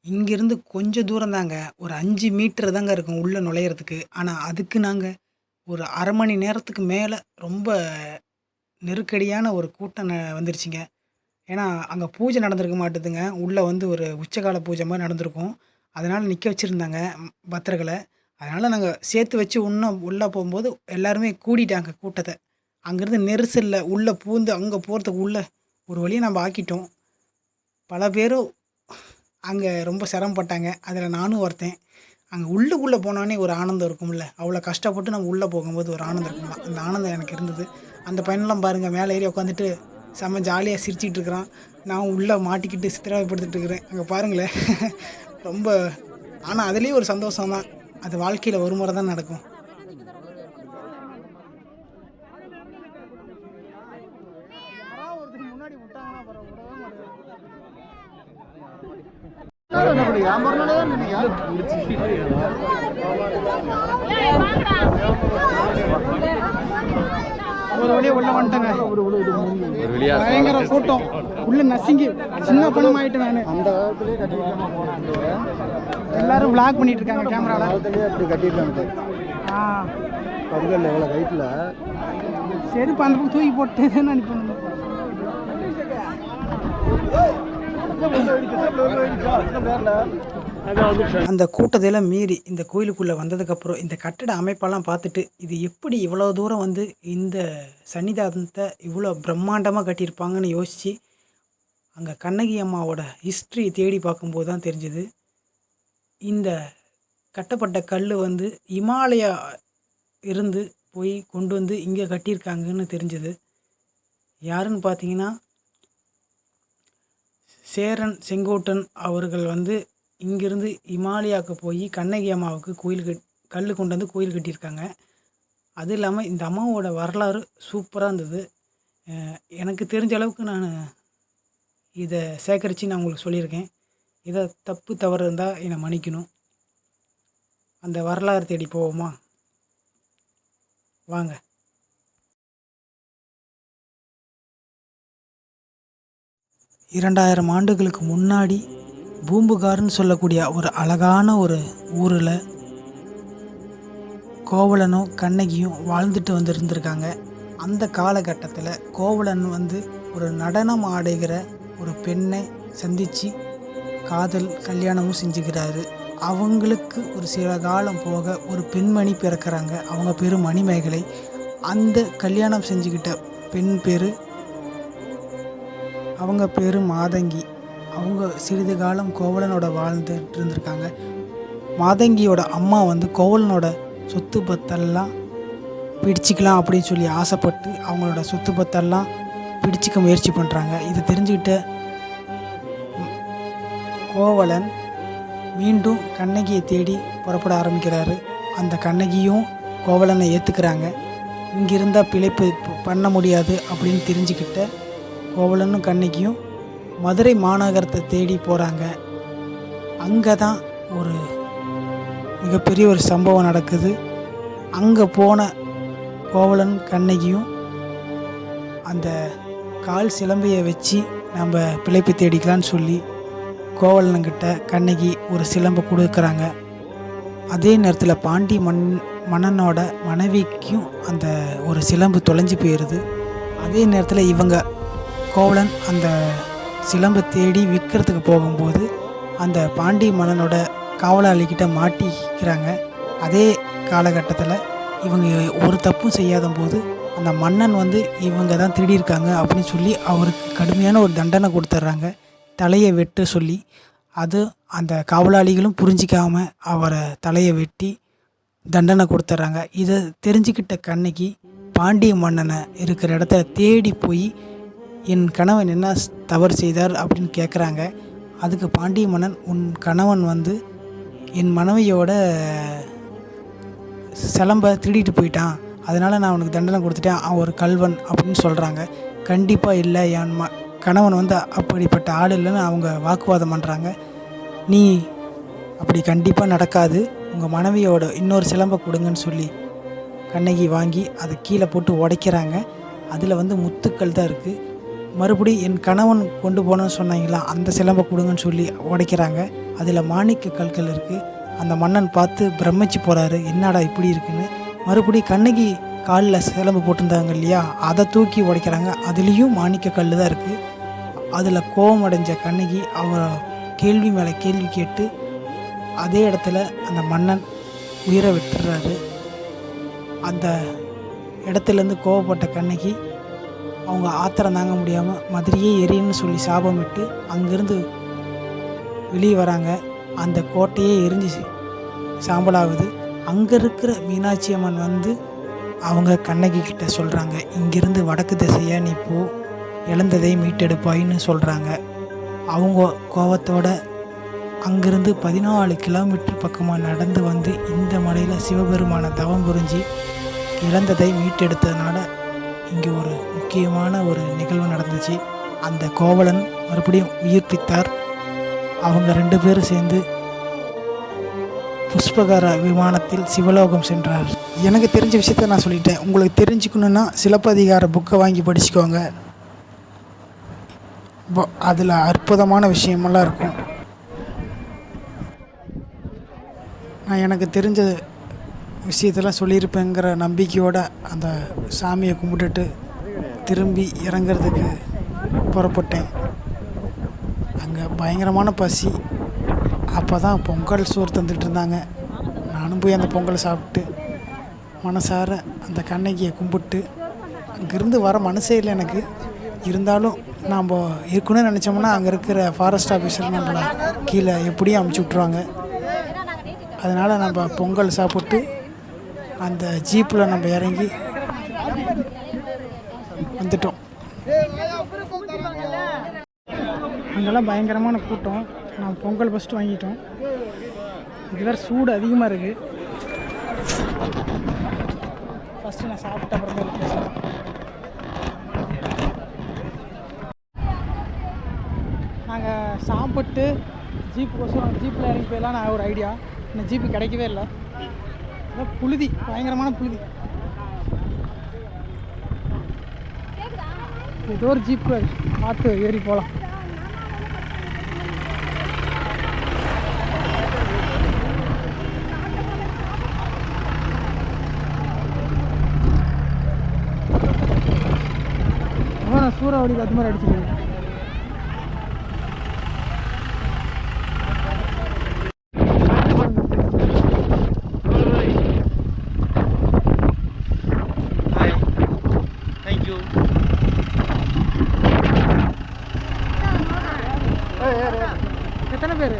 இங்கேருந்து கொஞ்சம் தூரம் தாங்க, ஒரு 5 மீட்டர் தாங்க இருக்கும் உள்ளே நுழையிறதுக்கு. ஆனால் அதுக்கு நாங்கள் ஒரு அரை மணி நேரத்துக்கு மேலே ரொம்ப நெருக்கடியான ஒரு கூட்டம் வந்துருச்சுங்க. ஏன்னா அங்கே பூஜை நடந்திருக்க மாட்டுதுங்க. உள்ளே வந்து ஒரு உச்சகால பூஜை மாதிரி நடந்திருக்கும். அதனால் நிற்க வச்சுருந்தாங்க பக்தர்களை. அதனால் நாங்கள் சேர்த்து வச்சு உள்ளே போகும்போது எல்லாருமே கூடிட்டாங்க கூட்டத்தை. அங்கேருந்து நெரிசலில் உள்ளே பூந்து அங்கே போகிறதுக்கு உள்ளே ஒரு வழியை நம்ம ஆக்கிட்டோம். பல பேரும் அங்கே ரொம்ப சிரமப்பட்டாங்க. அதில் நானும் ஒருத்தன். அங்கே உள்ளுக்குள்ளே போனோடனே ஒரு ஆனந்தம் இருக்கும்ல, அவ்வளோ கஷ்டப்பட்டு நம்ம உள்ளே போகும்போது ஒரு ஆனந்தம் இருக்கும்ல, அந்த ஆனந்தம் எனக்கு இருந்தது. அந்த பையனெலாம் பாருங்கள், மேலே ஏறி உட்காந்துட்டு செம்ம ஜாலியாக சிரிச்சிட்டு இருக்கிறான். நான் உள்ளே மாட்டிக்கிட்டு சித்திரவதைப்படுத்திட்டு இருக்கிறேன். அங்கே பாருங்களேன் ரொம்ப. ஆனால் அதுலேயும் ஒரு சந்தோஷம் தான். அது வாழ்க்கையில் ஒரு முறை தான் நடக்கும். ஒரு வழியா உள்ள வந்துட்டேங்க. பயங்கர கூட்டம். உள்ள நசுங்கி சின்ன பணம் ஆயிட்டு. நான் அந்த காலத்திலேயே கட்டிருக்காங்க. எல்லாரும் விளாக் பண்ணிட்டு இருக்காங்க கேமரால. அப்படி கட்டிருக்காங்க. பங்கல் எவ்வளோ ரைட்டில் செருப்பு அந்த பக்கம் தூக்கி போட்டு நினைப்பாங்க. அந்த கூட்டத்தையெல்லாம் மீறி இந்த கோயிலுக்குள்ளே வந்ததுக்கப்புறம் இந்த கட்டட அமைப்பெல்லாம் பார்த்துட்டு, இது எப்படி இவ்வளோ தூரம் வந்து இந்த சன்னிதானத்தை இவ்வளோ பிரம்மாண்டமாக கட்டியிருப்பாங்கன்னு யோசித்து அங்கே கண்ணகி அம்மாவோட ஹிஸ்ட்ரி தேடி பார்க்கும்போது தான் தெரிஞ்சுது. இந்த கட்டப்பட்ட கல் வந்து இமாலயா இருந்து போய் கொண்டு வந்து இங்கே கட்டியிருக்காங்கன்னு தெரிஞ்சுது. யாருன்னு பார்த்தீங்கன்னா சேரன் செங்கோட்டன் அவர்கள் வந்து இங்கேருந்து இமாலயாவுக்கு போய் கண்ணகி அம்மாவுக்கு கல் கொண்டு வந்து கோயில் கட்டியிருக்காங்க. அது இல்லாமல் இந்த அம்மாவோட வரலாறு சூப்பராக இருந்தது. எனக்கு தெரிஞ்ச அளவுக்கு நான் இதை சேகரித்து நான் உங்களுக்கு சொல்லியிருக்கேன். இதை தப்பு தவறு இருந்தால் என்னை மன்னிக்கணும். அந்த வரலாறு தேடி போவோமா? வாங்க. இரண்டாயிரம் ஆண்டுகளுக்கு முன்னாடி பூம்புகார்னு சொல்லக்கூடிய ஒரு அழகான ஒரு ஊரில் கோவலனும் கண்ணகியும் வாழ்ந்துட்டு வந்துருந்துருக்காங்க. அந்த காலகட்டத்தில் கோவலன் வந்து ஒரு நடனம் ஆடுகிற ஒரு பெண்ணை சந்தித்து கல்யாணமும் செஞ்சுக்கிறாரு. அவங்களுக்கு ஒரு சில காலம் போக ஒரு பெண்மணி பிறக்கிறாங்க. அவங்க பேர் மணிமேகலை. அந்த கல்யாணம் செஞ்சுக்கிட்ட பெண் பேர் அவங்க பேர் மாதங்கி. அவங்க சிறிது காலம் கோவலனோட வாழ்ந்துட்டு இருந்திருக்காங்க. மாதங்கியோட அம்மா வந்து கோவலனோட சொத்து பத்தெல்லாம் பிடிச்சிக்கலாம் அப்படின்னு சொல்லி ஆசைப்பட்டு அவங்களோட சொத்து பத்தெல்லாம் பிடிச்சிக்க முயற்சி பண்ணுறாங்க. இதை தெரிஞ்சுக்கிட்ட கோவலன் மீண்டும் கண்ணகியை தேடி புறப்பட ஆரம்பிக்கிறாரு. அந்த கண்ணகியும் கோவலனை ஏற்றுக்கிறாங்க. இங்கிருந்தால் பிழைப்பு பண்ண முடியாது அப்படின்னு தெரிஞ்சுக்கிட்ட கோவலனும் கண்ணகியும் மதுரை மாநகரத்தை தேடி போகிறாங்க. அங்கே தான் ஒரு மிகப்பெரிய ஒரு சம்பவம் நடக்குது. அங்கே போன கோவலன் கண்ணகியும் அந்த கால் சிலம்பியை வச்சு நம்ம பிழைப்பு தேடிக்கலான்னு சொல்லி கோவலன்கிட்ட கண்ணகி ஒரு சிலம்பை கொடுக்குறாங்க. அதே நேரத்தில் பாண்டி மன்னனோட மனைவிக்கும் அந்த ஒரு சிலம்பு தொலைஞ்சு போயிடுது. அதே நேரத்தில் இவங்க கோவலன் அந்த சிலம்பை தேடி விற்கிறதுக்கு போகும்போது அந்த பாண்டி மன்னனோட காவலாளிக்கிட்ட மாட்டிக்கிறாங்க. அதே காலகட்டத்தில் இவங்க ஒரு தப்பும் செய்யாத போது அந்த மன்னன் வந்து இவங்க தான் திருடியிருக்காங்க அப்படின்னு சொல்லி அவருக்கு கடுமையான ஒரு தண்டனை கொடுத்துட்றாங்க, தலையை வெட்ட சொல்லி. அது அந்த காவலாளிகளும் புரிஞ்சிக்காமல் அவரை தலையை வெட்டி தண்டனை கொடுத்துட்றாங்க. இதை தெரிஞ்சுக்கிட்ட கண்ணகி பாண்டிய மன்னனை இருக்கிற இடத்துல தேடி போய் என் கணவன் என்ன தவறு செய்தார் அப்படின்னு கேட்குறாங்க. அதுக்கு பாண்டிய மன்னன், உன் கணவன் வந்து என் மனைவியோட சிலம்பை திருடிட்டு போயிட்டான், அதனால் நான் அவனுக்கு தண்டனை கொடுத்துட்டேன், அவன் ஒரு கல்வன் அப்படின்னு சொல்கிறாங்க. கண்டிப்பாக இல்லை, என் கணவன் வந்து அப்படிப்பட்ட ஆள் இல்லைன்னு அவங்க வாக்குவாதம் பண்ணுறாங்க. நீ அப்படி கண்டிப்பாக நடக்காது, உங்கள் மனைவியோட இன்னொரு சிலம்பை கொடுங்கன்னு சொல்லி கண்ணகி வாங்கி அதை கீழே போட்டு உடைக்கிறாங்க. அதில் வந்து முத்துக்கள் தான் இருக்குது. மறுபடியும் என் கணவன் கொண்டு போனோன்னு சொன்னாங்களா, அந்த சிலம்பை கொடுங்கன்னு சொல்லி உடைக்கிறாங்க. அதில் மாணிக்க கற்கள் இருக்குது. அந்த மன்னன் பார்த்து பிரமிச்சு போகிறாரு, என்னடா இப்படி இருக்குன்னு. மறுபடியும் கண்ணகி காலில் சிலம்பு போட்டிருந்தாங்க இல்லையா, அதை தூக்கி உடைக்கிறாங்க. அதுலேயும் மாணிக்க கல் தான் இருக்குது. அதில் கோபம் அடைஞ்ச கண்ணகி அவரை கேள்வி மேலே கேள்வி கேட்டு அதே இடத்துல அந்த மன்னன் உயிரை விட்டுறாரு. அந்த இடத்துலேருந்து கோவப்பட்ட கண்ணகி அவங்க ஆத்திரம் தாங்க முடியாமல் மதுரையே எரின்னு சொல்லி சாபமிட்டு அங்கேருந்து வெளியே வராங்க. அந்த கோட்டையே எரிஞ்சு சாம்பலாகுது. அங்கே இருக்கிற மீனாட்சி அம்மன் வந்து அவங்க கண்ணகி கிட்ட சொல்கிறாங்க, இங்கேருந்து வடக்கு திசையாக நீ போ, இழந்ததை மீட்டெடுப்பாயின்னு சொல்கிறாங்க. அவங்க கோவத்தோட அங்கேருந்து 14 கிலோமீட்டர் பக்கமாக நடந்து வந்து இந்த மலையில் சிவபெருமான தவம் புரிஞ்சு இழந்ததை மீட்டெடுத்ததுனால இங்கே ஒரு முக்கியமான ஒரு நிகழ்வு நடந்துச்சு. அந்த கோவலன் மறுபடியும் உயிர்ப்பித்தார். அவங்க 2 பேரும் சேர்ந்து புஷ்பகர விமானத்தில் சிவலோகம் சென்றார். எனக்கு தெரிஞ்ச விஷயத்த நான் சொல்லிட்டேன். உங்களுக்கு தெரிஞ்சுக்கணுன்னா சிலப்பதிகார புக்கை வாங்கி படிச்சுக்கோங்க. அதில் அற்புதமான விஷயமெல்லாம் இருக்கும். நான் எனக்கு தெரிஞ்ச விஷயத்தெல்லாம் சொல்லியிருப்பேங்கிற நம்பிக்கையோடு அந்த சாமியை கும்பிட்டுட்டு திரும்பி இறங்கிறதுக்கு புறப்பட்டேன். அங்கே பயங்கரமான பசி. அப்போ தான் பொங்கல் சோறு தந்துட்டு இருந்தாங்க. நானும் போய் அந்த பொங்கலை சாப்பிட்டு மனசார அந்த கண்ணகியை கும்பிட்டு, அங்கேருந்து வர மனசே இல்லை எனக்கு. இருந்தாலும் நாம் இருக்கணும்னு நினச்சோம்னா அங்கே இருக்கிற ஃபாரஸ்ட் ஆஃபீஸர் நம்மளை கீழே எப்படியும் அமுச்சு விட்ருவாங்க. அதனால் நம்ம பொங்கல் சாப்பிட்டு அந்த ஜீப்பில் நம்ம இறங்கி வந்துட்டோம். அங்கெல்லாம் பயங்கரமான கூட்டம். நான் பொங்கல் ஃபஸ்ட்டு வாங்கிட்டோம். இது வேறு சூடு அதிகமாக இருக்குது. ஃபஸ்ட்டு நான் சாப்பிட்ட அப்புறமே பேசுகிறேன். நாங்கள் சாப்பிட்டு ஜீப்புக்கோசரம் ஜீப்பில் இறங்கி போயிடலாம் நான் ஒரு ஐடியா. இந்த ஜீப்பு கிடைக்கவே இல்லை. அதான் புழுதி, பயங்கரமான புழுதி. ஏதோ ஒரு ஜீப்பு பார்த்து ஏறி போகலாம். நான் சூறாவளி அது மாதிரி அடிச்சுக்கிறேன். எத்தனை பேர்?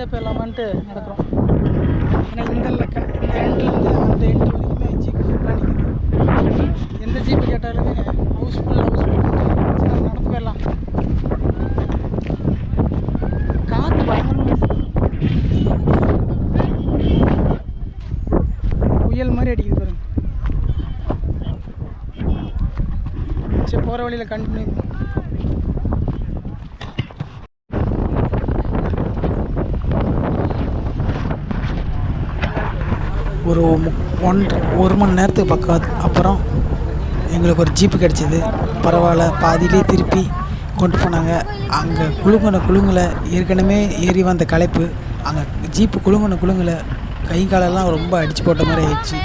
இங்கேருந்தே போயிடலாமான்ட்டு நடக்கிறோம். ஏன்னா இந்த எண்ட்லேருந்து அந்த எண்டு வரைக்குமே ஜீப்பு ஃபுல்லாக நிற்குது. எந்த ஜீப்பு கேட்டாலுமே ஹவுஸ்ஃபுல் நடந்து போயிடலாம். காற்று பயங்கரமாக புயல் மாதிரி அடிக்குது பாருங்க. சரி, போகிற வழியில் கண்டினியூ. ஒரு மணி நேரத்துக்கு பக்கம் அப்புறம் எங்களுக்கு ஒரு ஜீப்பு கிடச்சிது. பரவாயில்ல, பாதியிலே திருப்பி கொண்டு போனாங்க. அங்கே குலுங்கில் ஏற்கனவே ஏறி வந்த களைப்பு, அங்கே ஜீப்பு குலுங்கில் கை காலெல்லாம் ரொம்ப அடித்து போட்ட மாதிரி ஆயிடுச்சு.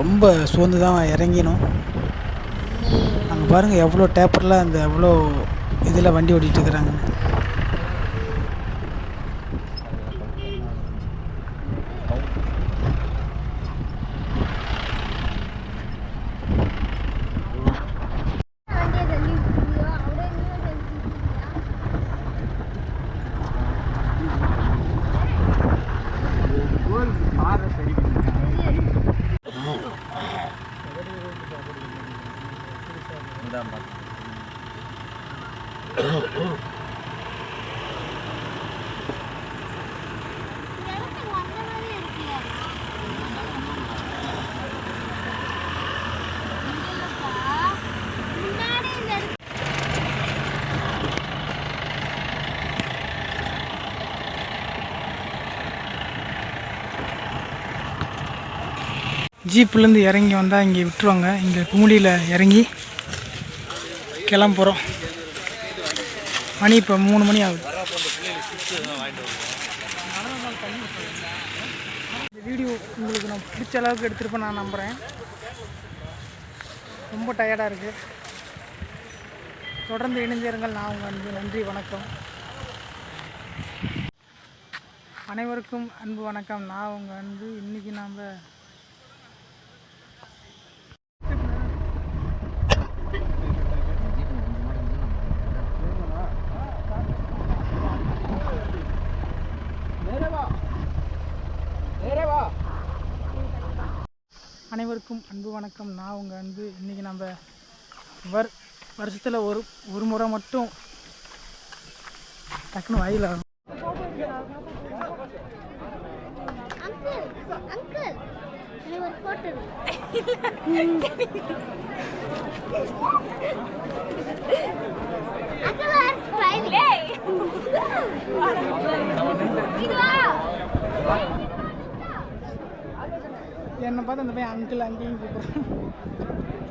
ரொம்ப சோர்ந்து தான் இறங்கினோம். அங்கே பாருங்கள் எவ்வளோ டேப்பரில் அந்த எவ்வளோ இதில் வண்டி ஓட்டிகிட்டு இருக்கிறாங்கன்னு. ஜீப்புலேருந்து இறங்கி வந்தால் இங்கே விட்டுருவாங்க. இங்கே குமுடியில் இறங்கி கிளம்ப போகிறோம். மணி இப்போ 3 மணி ஆகுது. இந்த வீடியோ உங்களுக்கு நான் பிடிச்ச அளவுக்கு எடுத்துருப்பேன் நான் நம்புகிறேன். ரொம்ப டயர்டாக இருக்குது. தொடர்ந்து இணைஞ்சிருங்கள். நான் உங்கள் நன்றி, வணக்கம். அனைவருக்கும் அன்பு வணக்கம். நான் உங்கள் இன்றைக்கி நாம் இன்றைக்கி நம்ம வருஷத்தில் ஒரு முறை மட்டும் டக்குன்னு வாயில் ஆகும். என்னை பார்த்து அந்த பையன் அங்கிள் அங்கேயும் கூப்பிட்றேன்.